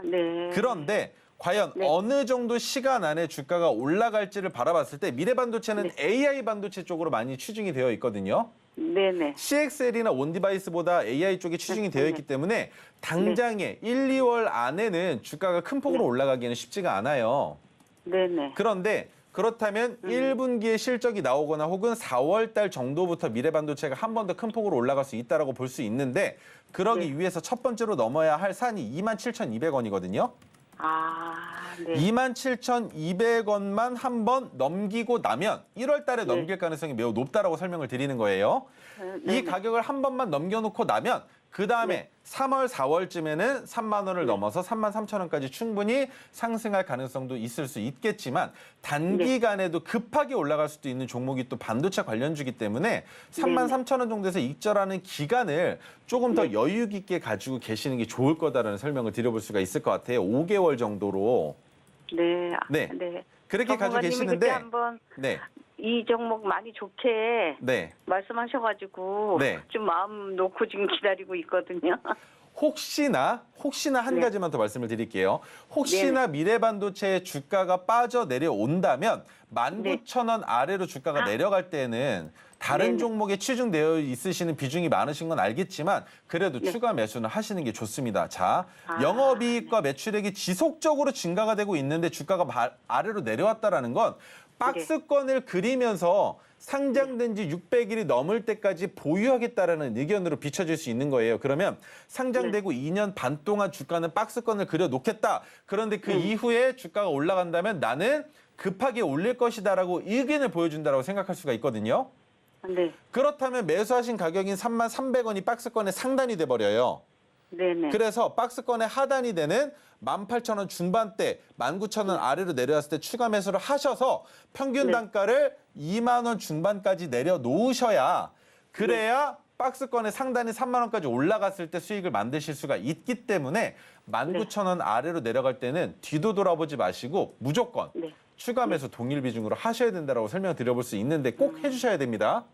네. 그런데 과연 네. 어느 정도 시간 안에 주가가 올라갈지를 바라봤을 때 미래 반도체는 네. AI 반도체 쪽으로 많이 추진이 되어 있거든요. 네네. CXL이나 온디바이스보다 AI 쪽이 추진이 되어 있기 때문에 당장에 1, 2월 안에는 주가가 큰 폭으로 올라가기는 쉽지가 않아요. 네네. 그런데 그렇다면 1분기에 실적이 나오거나 혹은 4월 달 정도부터 미래 반도체가 한 번 더 큰 폭으로 올라갈 수 있다라고 볼 수 있는데 그러기 위해서 첫 번째로 넘어야 할 산이 27,200원이거든요. 네. 27,200원만 한 번 넘기고 나면 1월 달에 네. 넘길 가능성이 매우 높다라고 설명을 드리는 거예요. 이 가격을 한 번만 넘겨놓고 나면 그 다음에 3월, 4월쯤에는 3만 원을 넘어서 33,000원까지 충분히 상승할 가능성도 있을 수 있겠지만 단기간에도 급하게 올라갈 수도 있는 종목이 또 반도체 관련주기 때문에 33,000원 정도에서 익절하는 기간을 조금 더 여유 깊게 가지고 계시는 게 좋을 거다라는 설명을 드려볼 수가 있을 것 같아요. 5개월 정도로. 네. 네. 네. 그렇게 가지고 전문가님이 계시는데 그때 한번 네. 이 종목 많이 좋게 네. 말씀하셔가지고 네. 좀 마음 놓고 지금 기다리고 있거든요. 혹시나 한 네. 가지만 더 말씀을 드릴게요. 혹시나 미래 반도체의 주가가 빠져 내려온다면 19,000원 아래로 주가가 내려갈 때는 다른 네네. 종목에 치중되어 있으시는 비중이 많으신 건 알겠지만 그래도 네. 추가 매수는 하시는 게 좋습니다. 자, 영업이익과 매출액이 지속적으로 증가가 되고 있는데 주가가 아래로 내려왔다라는 건 박스권을 그리면서 상장된 지 600일이 넘을 때까지 보유하겠다라는 의견으로 비춰질 수 있는 거예요. 그러면 상장되고 2년 반 동안 주가는 박스권을 그려놓겠다. 그런데 그 이후에 주가가 올라간다면 나는 급하게 올릴 것이다라고 의견을 보여준다라고 생각할 수가 있거든요. 네. 그렇다면 매수하신 가격인 33,000원이 박스권의 상단이 돼버려요. 네네. 그래서 박스권의 하단이 되는 18,000원 중반대, 19,000원 아래로 내려왔을 때 추가 매수를 하셔서 평균 단가를 2만 원 중반까지 내려놓으셔야 그래야 박스권의 상단이 3만 원까지 올라갔을 때 수익을 만드실 수가 있기 때문에 19,000원 아래로 내려갈 때는 뒤도 돌아보지 마시고 무조건 추가 매수 동일 비중으로 하셔야 된다고 설명드려볼 수 있는데 꼭 해주셔야 됩니다.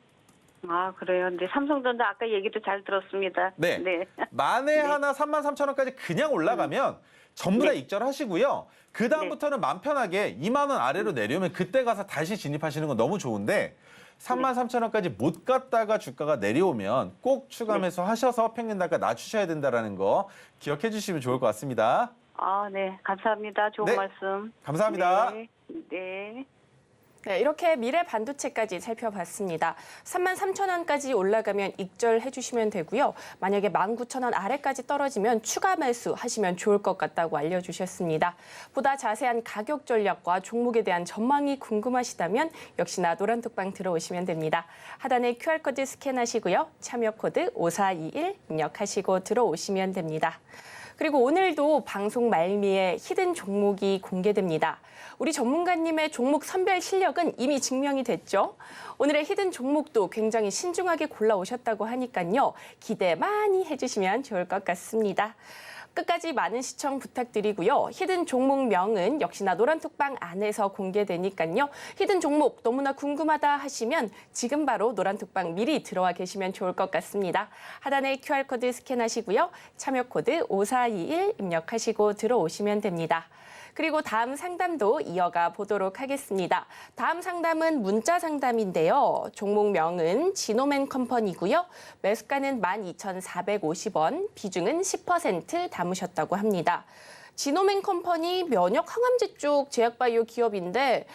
아, 그래요. 근데 삼성전자 아까 얘기도 잘 들었습니다. 네. 만에 하나 33,000원까지 그냥 올라가면 전부 다 익절하시고요. 그 다음부터는 맘 편하게 2만 원 아래로 내려오면 그때 가서 다시 진입하시는 건 너무 좋은데 33,000원까지 못 갔다가 주가가 내려오면 꼭 추가 매수 하셔서 평균 단가 낮추셔야 된다는 거 기억해 주시면 좋을 것 같습니다. 아, 네. 감사합니다. 좋은 네. 말씀. 감사합니다. 네. 네, 이렇게 미래 반도체까지 살펴봤습니다. 33,000원까지 올라가면 익절해 주시면 되고요. 만약에 19,000원 아래까지 떨어지면 추가 매수 하시면 좋을 것 같다고 알려주셨습니다. 보다 자세한 가격 전략과 종목에 대한 전망이 궁금하시다면 역시나 노란톡방 들어오시면 됩니다. 하단에 QR코드 스캔하시고요. 참여 코드 5421 입력하시고 들어오시면 됩니다. 그리고 오늘도 방송 말미에 히든 종목이 공개됩니다. 우리 전문가님의 종목 선별 실력은 이미 증명이 됐죠. 오늘의 히든 종목도 굉장히 신중하게 골라오셨다고 하니까요. 기대 많이 해주시면 좋을 것 같습니다. 끝까지 많은 시청 부탁드리고요. 히든 종목명은 역시나 노란톡방 안에서 공개되니까요. 히든 종목 너무나 궁금하다 하시면 지금 바로 노란톡방 미리 들어와 계시면 좋을 것 같습니다. 하단에 QR코드 스캔하시고요. 참여 코드 5421 입력하시고 들어오시면 됩니다. 그리고 다음 상담도 이어가 보도록 하겠습니다. 다음 상담은 문자 상담인데요. 종목명은 지노맨 컴퍼니고요. 매수가는 12,450원, 비중은 10% 담으셨다고 합니다. 지노맨 컴퍼니 면역 항암제 쪽 제약바이오 기업인데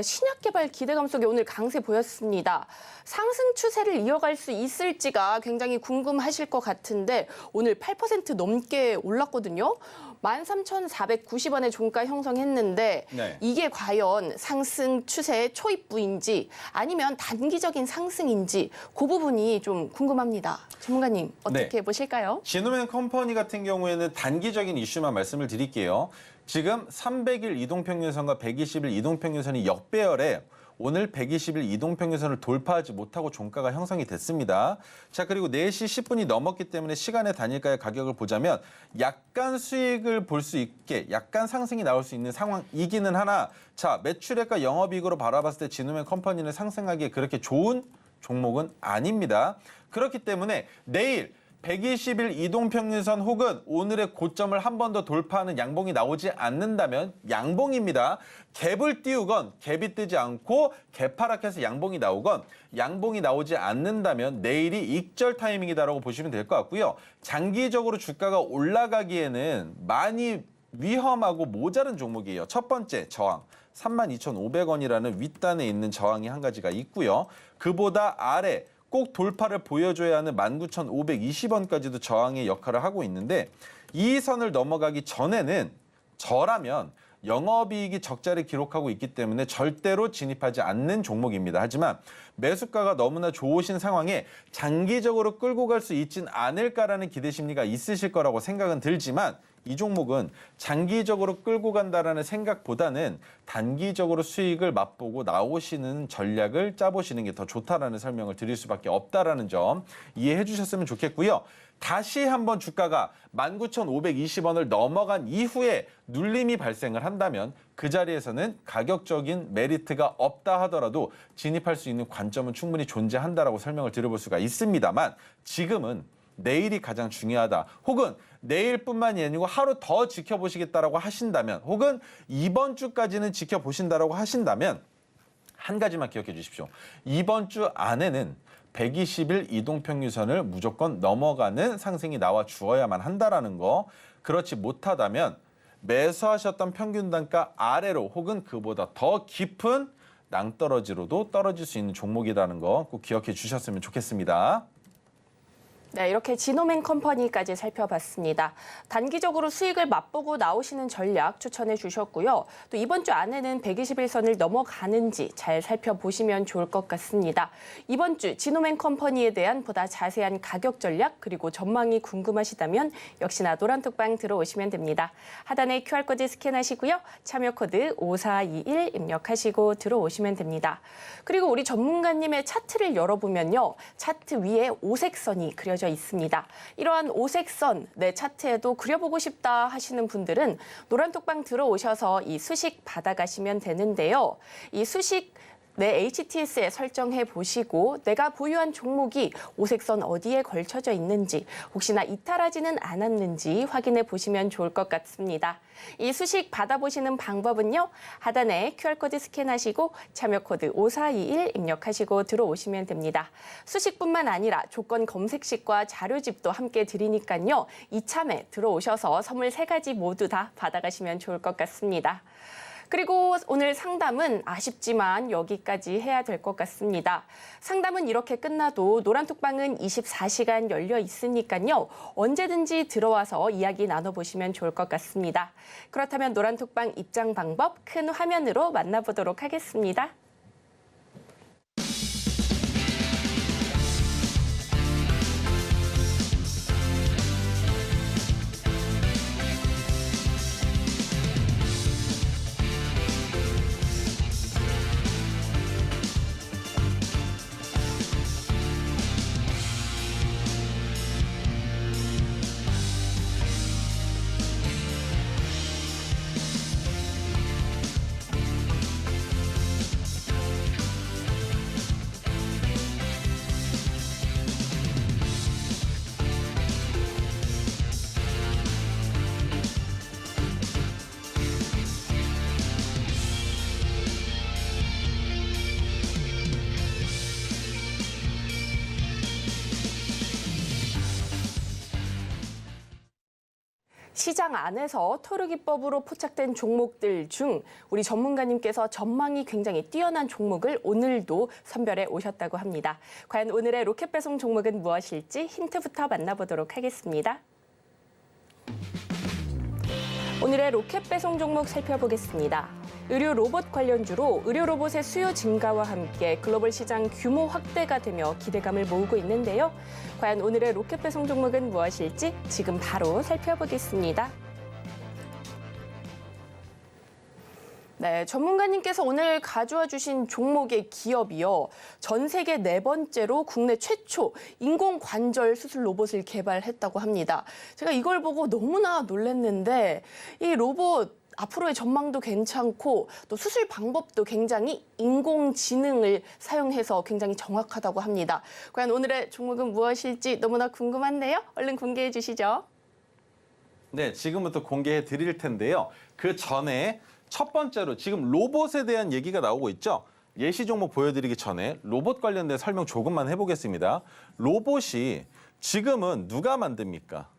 신약 개발 기대감 속에 오늘 강세 보였습니다. 상승 추세를 이어갈 수 있을지가 굉장히 궁금하실 것 같은데 오늘 8% 넘게 올랐거든요. 13,490원의 종가 형성했는데 이게 과연 상승 추세의 초입부인지 아니면 단기적인 상승인지 그 부분이 좀 궁금합니다. 전문가님 어떻게 보실까요? 지노맨 컴퍼니 같은 경우에는 단기적인 이슈만 말씀을 드릴게요. 지금 300일 이동평균선과 120일 이동평균선이 역배열에 오늘 120일 이동평균선을 돌파하지 못하고 종가가 형성이 됐습니다. 자, 그리고 4시 10분이 넘었기 때문에 시간의 단일가의 가격을 보자면 약간 수익을 볼 수 있게 약간 상승이 나올 수 있는 상황이기는 하나, 자, 매출액과 영업이익으로 바라봤을 때 진후맨 컴퍼니는 상승하기에 그렇게 좋은 종목은 아닙니다. 그렇기 때문에 내일 120일 이동평균선 혹은 오늘의 고점을 한 번 더 돌파하는 양봉이 나오지 않는다면 양봉입니다. 갭을 띄우건 갭이 뜨지 않고 개파락해서 양봉이 나오건 양봉이 나오지 않는다면 내일이 익절 타이밍이다라고 보시면 될 것 같고요. 장기적으로 주가가 올라가기에는 많이 위험하고 모자른 종목이에요. 첫 번째 저항 32,500원이라는 윗단에 있는 저항이 한 가지가 있고요. 그보다 아래 꼭 돌파를 보여줘야 하는 19,520원까지도 저항의 역할을 하고 있는데 이 선을 넘어가기 전에는 저라면 영업이익이 적자를 기록하고 있기 때문에 절대로 진입하지 않는 종목입니다. 하지만 매수가가 너무나 좋으신 상황에 장기적으로 끌고 갈 수 있진 않을까라는 기대 심리가 있으실 거라고 생각은 들지만 이 종목은 장기적으로 끌고 간다라는 생각보다는 단기적으로 수익을 맛보고 나오시는 전략을 짜보시는 게 더 좋다라는 설명을 드릴 수밖에 없다라는 점 이해해 주셨으면 좋겠고요. 다시 한번 주가가 19,520원을 넘어간 이후에 눌림이 발생을 한다면 그 자리에서는 가격적인 메리트가 없다 하더라도 진입할 수 있는 관점은 충분히 존재한다라고 설명을 드려볼 수가 있습니다만 지금은 내일이 가장 중요하다. 혹은 내일뿐만이 아니고 하루 더 지켜보시겠다라고 하신다면 혹은 이번 주까지는 지켜보신다라고 하신다면 한 가지만 기억해 주십시오. 이번 주 안에는 120일 이동평균선을 무조건 넘어가는 상승이 나와 주어야만 한다라는 거. 그렇지 못하다면 매수하셨던 평균 단가 아래로 혹은 그보다 더 깊은 낭떠러지로도 떨어질 수 있는 종목이라는 거 꼭 기억해 주셨으면 좋겠습니다. 네, 이렇게 진호맨 컴퍼니까지 살펴봤습니다. 단기적으로 수익을 맛보고 나오시는 전략 추천해 주셨고요. 또 이번 주 안에는 121선을 넘어가는지 잘 살펴보시면 좋을 것 같습니다. 이번 주 진호맨 컴퍼니에 대한 보다 자세한 가격 전략 그리고 전망이 궁금하시다면 역시나 노란톡방 들어오시면 됩니다. 하단에 QR코드 스캔하시고요. 참여 코드 5421 입력하시고 들어오시면 됩니다. 그리고 우리 전문가님의 차트를 열어보면요. 차트 위에 오색선이 그려져 있습니다. 이러한 오색선 내 차트에도 그려보고 싶다 하시는 분들은 노란톡방 들어오셔서 이 수식 받아가시면 되는데요. 이 수식 내 HTS에 설정해 보시고 내가 보유한 종목이 오색선 어디에 걸쳐져 있는지 혹시나 이탈하지는 않았는지 확인해 보시면 좋을 것 같습니다. 이 수식 받아보시는 방법은요. 하단에 QR코드 스캔하시고 참여 코드 5421 입력하시고 들어오시면 됩니다. 수식뿐만 아니라 조건 검색식과 자료집도 함께 드리니까요. 이참에 들어오셔서 선물 3가지 모두 다 받아가시면 좋을 것 같습니다. 그리고 오늘 상담은 아쉽지만 여기까지 해야 될 것 같습니다. 상담은 이렇게 끝나도 노란톡방은 24시간 열려 있으니까요. 언제든지 들어와서 이야기 나눠보시면 좋을 것 같습니다. 그렇다면 노란톡방 입장 방법 큰 화면으로 만나보도록 하겠습니다. 시장 안에서 토르기법으로 포착된 종목들 중 우리 전문가님께서 전망이 굉장히 뛰어난 종목을 오늘도 선별해 오셨다고 합니다. 과연 오늘의 로켓 배송 종목은 무엇일지 힌트부터 만나보도록 하겠습니다. 오늘의 로켓 배송 종목 살펴보겠습니다. 의료 로봇 관련주로 의료 로봇의 수요 증가와 함께 글로벌 시장 규모 확대가 되며 기대감을 모으고 있는데요. 과연 오늘의 로켓 배송 종목은 무엇일지 지금 바로 살펴보겠습니다. 네, 전문가님께서 오늘 가져와 주신 종목의 기업이요. 전 세계 4번째로 국내 최초 인공관절 수술 로봇을 개발했다고 합니다. 제가 이걸 보고 너무나 놀랐는데 이 로봇 앞으로의 전망도 괜찮고 또 수술 방법도 굉장히 인공지능을 사용해서 굉장히 정확하다고 합니다. 과연 오늘의 종목은 무엇일지 너무나 궁금한데요. 얼른 공개해 주시죠. 네, 지금부터 공개해 드릴 텐데요. 그 전에 첫 번째로 지금 로봇에 대한 얘기가 나오고 있죠. 예시 종목 보여드리기 전에 로봇 관련된 설명 조금만 해보겠습니다. 로봇이 지금은 누가 만듭니까?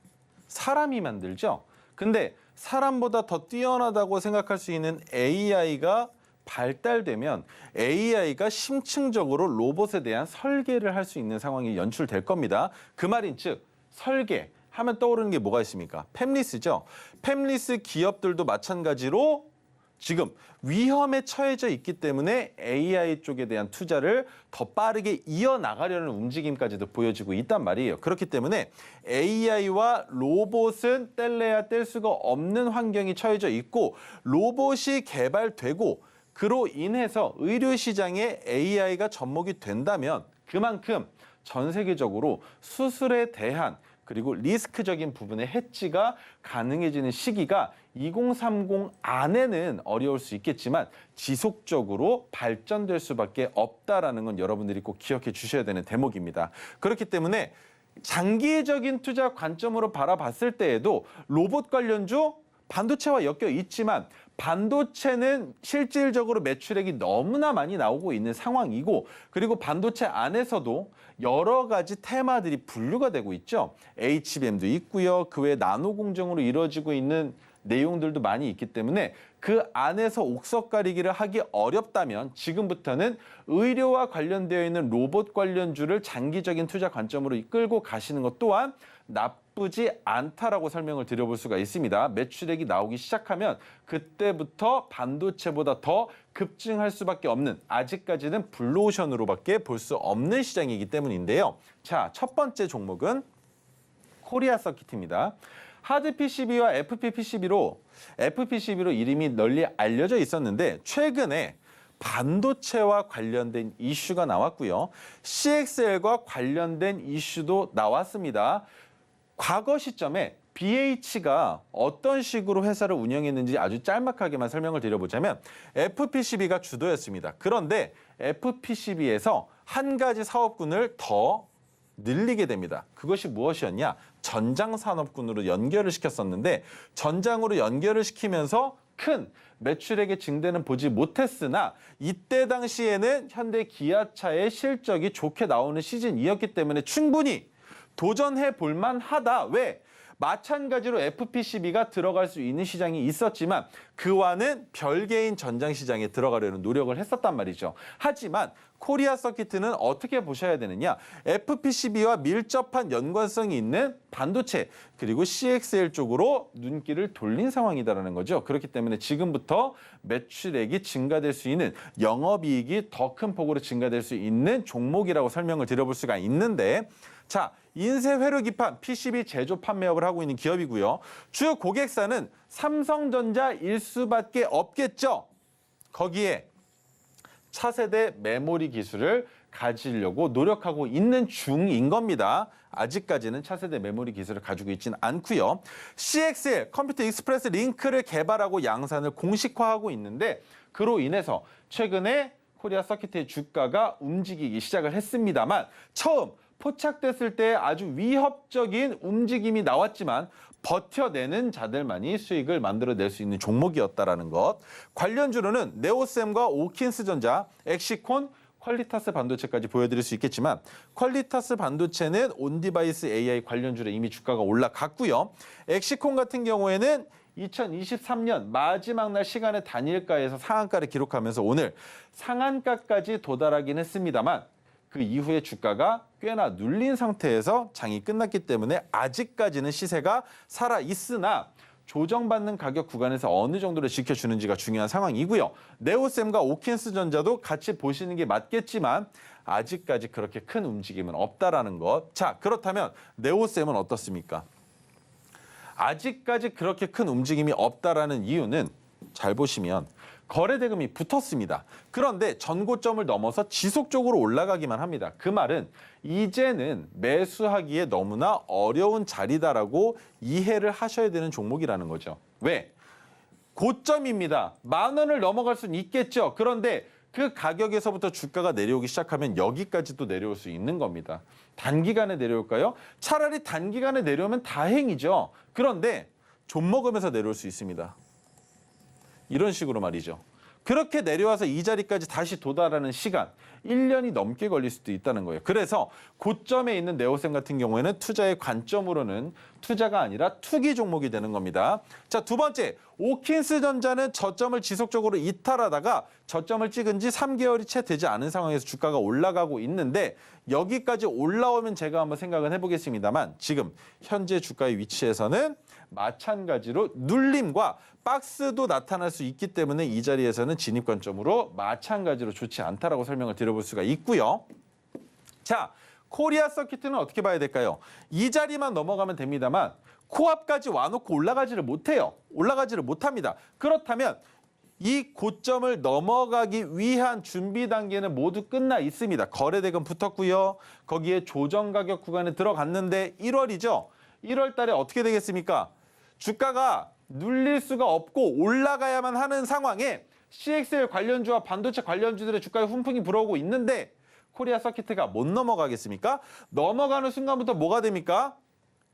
사람이 만들죠. 근데 사람보다 더 뛰어나다고 생각할 수 있는 AI가 발달되면 AI가 심층적으로 로봇에 대한 설계를 할 수 있는 상황이 연출될 겁니다. 그 말인즉 설계 하면 떠오르는 게 뭐가 있습니까? 팹리스죠. 팹리스 기업들도 마찬가지로 지금 위험에 처해져 있기 때문에 AI 쪽에 대한 투자를 더 빠르게 이어나가려는 움직임까지도 보여지고 있단 말이에요. 그렇기 때문에 AI와 로봇은 뗄래야 뗄 수가 없는 환경이 처해져 있고 로봇이 개발되고 그로 인해서 의료 시장에 AI가 접목이 된다면 그만큼 전 세계적으로 수술에 대한 그리고 리스크적인 부분의 해지가 가능해지는 시기가 2030 안에는 어려울 수 있겠지만 지속적으로 발전될 수밖에 없다라는 건 여러분들이 꼭 기억해 주셔야 되는 대목입니다. 그렇기 때문에 장기적인 투자 관점으로 바라봤을 때에도 로봇 관련주 반도체와 엮여 있지만 반도체는 실질적으로 매출액이 너무나 많이 나오고 있는 상황이고 그리고 반도체 안에서도 여러 가지 테마들이 분류가 되고 있죠. HBM도 있고요. 그 외에 나노 공정으로 이루어지고 있는 내용들도 많이 있기 때문에 그 안에서 옥석 가리기를 하기 어렵다면 지금부터는 의료와 관련되어 있는 로봇 관련주를 장기적인 투자 관점으로 이끌고 가시는 것 또한 나쁘지 않다라고 설명을 드려볼 수가 있습니다. 매출액이 나오기 시작하면 그때부터 반도체보다 더 급증할 수밖에 없는 아직까지는 블루오션으로밖에 볼 수 없는 시장이기 때문인데요. 자, 첫 번째 종목은 코리아 서킷입니다. 하드 PCB와 FPPCB로 이름이 널리 알려져 있었는데 최근에 반도체와 관련된 이슈가 나왔고요. CXL과 관련된 이슈도 나왔습니다. 과거 시점에 BH가 어떤 식으로 회사를 운영했는지 아주 짤막하게만 설명을 드려보자면 FPCB가 주도였습니다. 그런데 FPCB에서 한 가지 사업군을 더 늘리게 됩니다. 그것이 무엇이었냐? 전장 산업군으로 연결을 시켰었는데 전장으로 연결을 시키면서 큰 매출액의 증대는 보지 못했으나 이때 당시에는 현대 기아차의 실적이 좋게 나오는 시즌이었기 때문에 충분히 도전해 볼 만하다. 왜? 마찬가지로 FPCB가 들어갈 수 있는 시장이 있었지만 그와는 별개인 전장 시장에 들어가려는 노력을 했었단 말이죠. 하지만 코리아 서킷은 어떻게 보셔야 되느냐? FPCB와 밀접한 연관성이 있는 반도체 그리고 CXL 쪽으로 눈길을 돌린 상황이다라는 거죠. 그렇기 때문에 지금부터 매출액이 증가될 수 있는 영업이익이 더 큰 폭으로 증가될 수 있는 종목이라고 설명을 드려볼 수가 있는데 자, 인쇄 회로기판 PCB 제조 판매업을 하고 있는 기업이고요. 주 고객사는 삼성전자일 수밖에 없겠죠. 거기에 차세대 메모리 기술을 가지려고 노력하고 있는 중인 겁니다. 아직까지는 차세대 메모리 기술을 가지고 있지는 않고요. CXL 컴퓨터 익스프레스 링크를 개발하고 양산을 공식화하고 있는데 그로 인해서 최근에 코리아 서킷의 주가가 움직이기 시작을 했습니다만 처음 포착됐을 때 아주 위협적인 움직임이 나왔지만 버텨내는 자들만이 수익을 만들어낼 수 있는 종목이었다라는 것. 관련주로는 네오셈과 오킨스전자, 엑시콘, 퀄리타스 반도체까지 보여드릴 수 있겠지만 퀄리타스 반도체는 온디바이스 AI 관련주로 이미 주가가 올라갔고요. 엑시콘 같은 경우에는 2023년 마지막 날 시간의 단일가에서 상한가를 기록하면서 오늘 상한가까지 도달하긴 했습니다만 그 이후에 주가가 꽤나 눌린 상태에서 장이 끝났기 때문에 아직까지는 시세가 살아있으나 조정받는 가격 구간에서 어느 정도를 지켜주는지가 중요한 상황이고요. 네오셈과 오킨스전자도 같이 보시는 게 맞겠지만 아직까지 그렇게 큰 움직임은 없다라는 것. 자, 그렇다면 네오셈은 어떻습니까? 아직까지 그렇게 큰 움직임이 없다라는 이유는 잘 보시면 거래 대금이 붙었습니다. 그런데 전고점을 넘어서 지속적으로 올라가기만 합니다. 그 말은 이제는 매수하기에 너무나 어려운 자리다라고 이해를 하셔야 되는 종목이라는 거죠. 왜? 고점입니다. 10,000원을 넘어갈 수는 있겠죠. 그런데 그 가격에서부터 주가가 내려오기 시작하면 여기까지도 내려올 수 있는 겁니다. 단기간에 내려올까요? 차라리 단기간에 내려오면 다행이죠. 그런데 좀 먹으면서 내려올 수 있습니다. 이런 식으로 말이죠. 그렇게 내려와서 이 자리까지 다시 도달하는 시간 1년이 넘게 걸릴 수도 있다는 거예요. 그래서 고점에 있는 네오셈 같은 경우에는 투자의 관점으로는 투자가 아니라 투기 종목이 되는 겁니다. 자, 두 번째, 오킨스 전자는 저점을 지속적으로 이탈하다가 저점을 찍은 지 3개월이 채 되지 않은 상황에서 주가가 올라가고 있는데 여기까지 올라오면 제가 한번 생각은 해보겠습니다만 지금 현재 주가의 위치에서는 마찬가지로 눌림과 박스도 나타날 수 있기 때문에 이 자리에서는 진입 관점으로 마찬가지로 좋지 않다라고 설명을 드려볼 수가 있고요. 자, 코리아 서킷은 어떻게 봐야 될까요? 이 자리만 넘어가면 됩니다만 코앞까지 와놓고 올라가지를 못해요. 올라가지를 못합니다. 그렇다면 이 고점을 넘어가기 위한 준비 단계는 모두 끝나 있습니다. 거래대금 붙었고요. 거기에 조정 가격 구간에 들어갔는데 1월이죠. 1월 달에 어떻게 되겠습니까? 주가가 눌릴 수가 없고 올라가야만 하는 상황에 CXL 관련주와 반도체 관련주들의 주가에 훈풍이 불어오고 있는데 코리아 서킷가 못 넘어가겠습니까? 넘어가는 순간부터 뭐가 됩니까?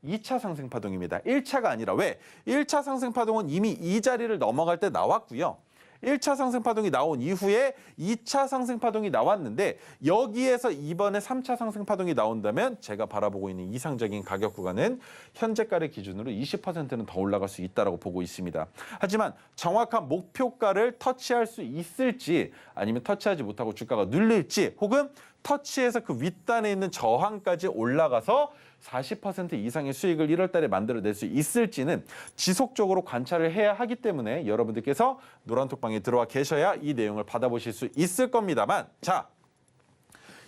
2차 상승 파동입니다. 1차가 아니라 왜? 1차 상승 파동은 이미 이 자리를 넘어갈 때 나왔고요. 1차 상승 파동이 나온 이후에 2차 상승 파동이 나왔는데 여기에서 이번에 3차 상승 파동이 나온다면 제가 바라보고 있는 이상적인 가격 구간은 현재가를 기준으로 20%는 더 올라갈 수 있다고 보고 있습니다. 하지만 정확한 목표가를 터치할 수 있을지 아니면 터치하지 못하고 주가가 눌릴지 혹은 터치해서 그 윗단에 있는 저항까지 올라가서 40% 이상의 수익을 1월 달에 만들어낼 수 있을지는 지속적으로 관찰을 해야 하기 때문에 여러분들께서 노란톡방에 들어와 계셔야 이 내용을 받아보실 수 있을 겁니다만 자,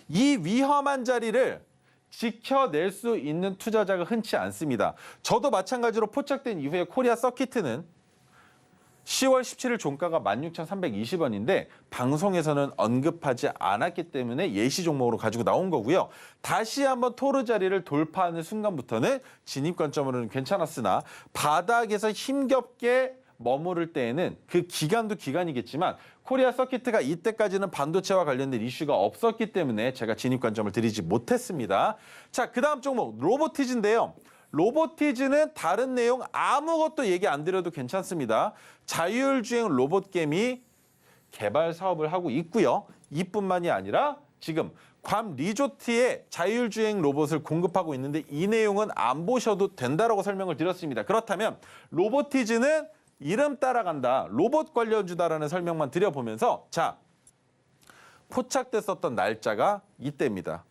이 위험한 자리를 지켜낼 수 있는 투자자가 흔치 않습니다. 저도 마찬가지로 포착된 이후에 코리아 서킷은 10월 17일 종가가 16,320원인데 방송에서는 언급하지 않았기 때문에 예시 종목으로 가지고 나온 거고요. 다시 한번 토르 자리를 돌파하는 순간부터는 진입 관점으로는 괜찮았으나 바닥에서 힘겹게 머무를 때에는 그 기간도 기간이겠지만 코리아 서킷가 이때까지는 반도체와 관련된 이슈가 없었기 때문에 제가 진입 관점을 드리지 못했습니다. 자, 그 다음 종목 로보티즈인데요. 로보티즈는 다른 내용 아무것도 얘기 안 드려도 괜찮습니다. 자율주행 로봇개미 개발 사업을 하고 있고요. 이뿐만이 아니라 지금 괌 리조트에 자율주행 로봇을 공급하고 있는데 이 내용은 안 보셔도 된다라고 설명을 드렸습니다. 그렇다면 로보티즈는 이름 따라간다, 로봇 관련주다라는 설명만 드려보면서 자, 포착됐었던 날짜가 이때입니다.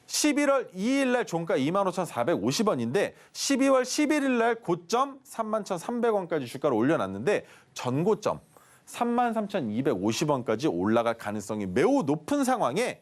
11월 2일 날 종가 25,450원인데 12월 11일 날 고점 31,300원까지 주가를 올려놨는데 전고점 33,250원까지 올라갈 가능성이 매우 높은 상황에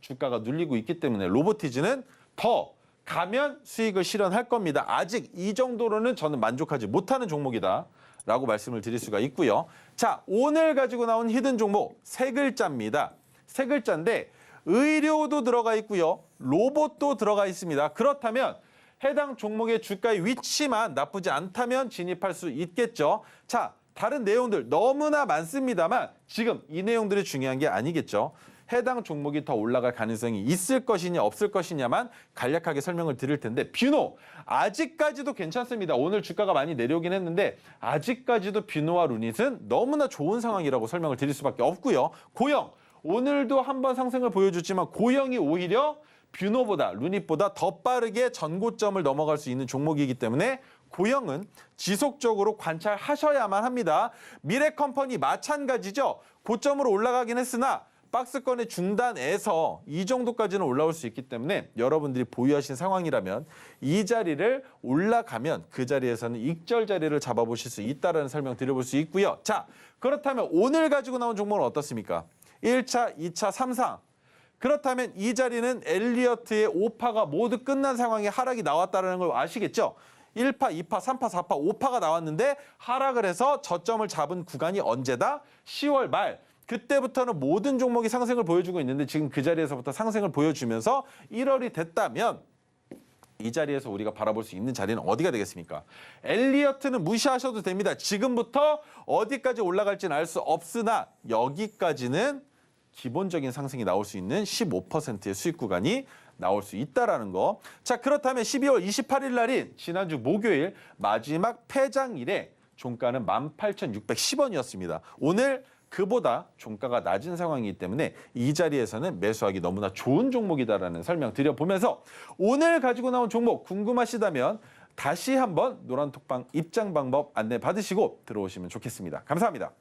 주가가 눌리고 있기 때문에 로보티즈는 더 가면 수익을 실현할 겁니다. 아직 이 정도로는 저는 만족하지 못하는 종목이다 라고 말씀을 드릴 수가 있고요. 자, 오늘 가지고 나온 히든 종목 세 글자입니다. 세 글자인데 의료도 들어가 있고요. 로봇도 들어가 있습니다. 그렇다면 해당 종목의 주가의 위치만 나쁘지 않다면 진입할 수 있겠죠. 자, 다른 내용들 너무나 많습니다만 지금 이 내용들이 중요한 게 아니겠죠. 해당 종목이 더 올라갈 가능성이 있을 것이냐 없을 것이냐만 간략하게 설명을 드릴 텐데 뷰노 아직까지도 괜찮습니다. 오늘 주가가 많이 내려오긴 했는데 아직까지도 뷰노와 루닛은 너무나 좋은 상황이라고 설명을 드릴 수밖에 없고요. 고영 오늘도 한번 상승을 보여줬지만 고영이 오히려 뷰노보다 루닛보다 더 빠르게 전고점을 넘어갈 수 있는 종목이기 때문에 고영은 지속적으로 관찰하셔야만 합니다. 미래컴퍼니 마찬가지죠. 고점으로 올라가긴 했으나 박스권의 중단에서 이 정도까지는 올라올 수 있기 때문에 여러분들이 보유하신 상황이라면 이 자리를 올라가면 그 자리에서는 익절 자리를 잡아보실 수 있다는 설명 드려볼 수 있고요. 자, 그렇다면 오늘 가지고 나온 종목은 어떻습니까? 1차, 2차, 3상. 그렇다면 이 자리는 엘리어트의 5파가 모두 끝난 상황에 하락이 나왔다는 걸 아시겠죠? 1파, 2파, 3파, 4파, 5파가 나왔는데 하락을 해서 저점을 잡은 구간이 언제다? 10월 말. 그때부터는 모든 종목이 상승을 보여주고 있는데 지금 그 자리에서부터 상승을 보여주면서 1월이 됐다면 이 자리에서 우리가 바라볼 수 있는 자리는 어디가 되겠습니까? 엘리어트는 무시하셔도 됩니다. 지금부터 어디까지 올라갈지는 알 수 없으나 여기까지는 기본적인 상승이 나올 수 있는 15%의 수익 구간이 나올 수 있다라는 거. 자, 그렇다면 12월 28일 날인 지난주 목요일 마지막 폐장일에 종가는 18,610원이었습니다. 오늘 그보다 종가가 낮은 상황이기 때문에 이 자리에서는 매수하기 너무나 좋은 종목이다라는 설명 드려보면서 오늘 가지고 나온 종목 궁금하시다면 다시 한번 노란톡방 입장 방법 안내 받으시고 들어오시면 좋겠습니다. 감사합니다.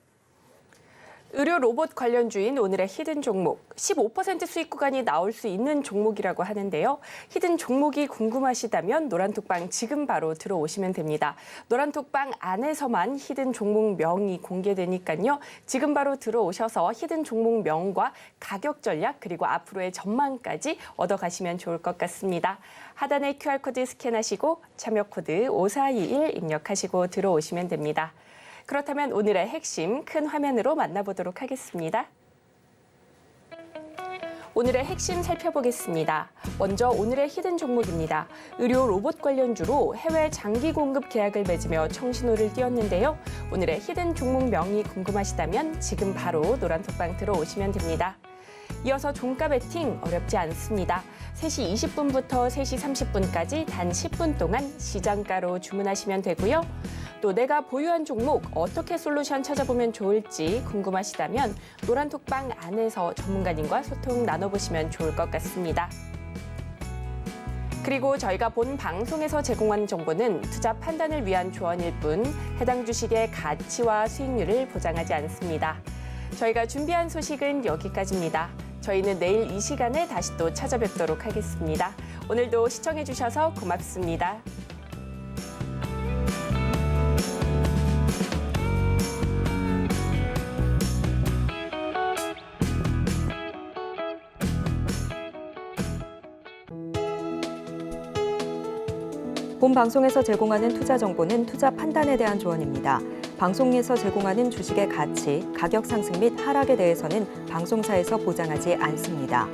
의료 로봇 관련주인 오늘의 히든 종목, 15% 수익 구간이 나올 수 있는 종목이라고 하는데요. 히든 종목이 궁금하시다면 노란톡방 지금 바로 들어오시면 됩니다. 노란톡방 안에서만 히든 종목명이 공개되니까요. 지금 바로 들어오셔서 히든 종목명과 가격 전략 그리고 앞으로의 전망까지 얻어가시면 좋을 것 같습니다. 하단의 QR코드 스캔하시고 참여 코드 5421 입력하시고 들어오시면 됩니다. 그렇다면 오늘의 핵심 큰 화면으로 만나보도록 하겠습니다. 오늘의 핵심 살펴보겠습니다. 먼저 오늘의 히든 종목입니다. 의료 로봇 관련주로 해외 장기 공급 계약을 맺으며 청신호를 띄웠는데요. 오늘의 히든 종목명이 궁금하시다면 지금 바로 노란톡방 들어오시면 됩니다. 이어서 종가 베팅 어렵지 않습니다. 3시 20분부터 3시 30분까지 단 10분 동안 시장가로 주문하시면 되고요. 또 내가 보유한 종목 어떻게 솔루션 찾아보면 좋을지 궁금하시다면 노란톡방 안에서 전문가님과 소통 나눠보시면 좋을 것 같습니다. 그리고 저희가 본 방송에서 제공하는 정보는 투자 판단을 위한 조언일 뿐 해당 주식의 가치와 수익률을 보장하지 않습니다. 저희가 준비한 소식은 여기까지입니다. 저희는 내일 이 시간에 다시 또 찾아뵙도록 하겠습니다. 오늘도 시청해주셔서 고맙습니다. 본 방송에서 제공하는 투자 정보는 투자 판단에 대한 조언입니다. 방송에서 제공하는 주식의 가치, 가격 상승 및 하락에 대해서는 방송사에서 보장하지 않습니다.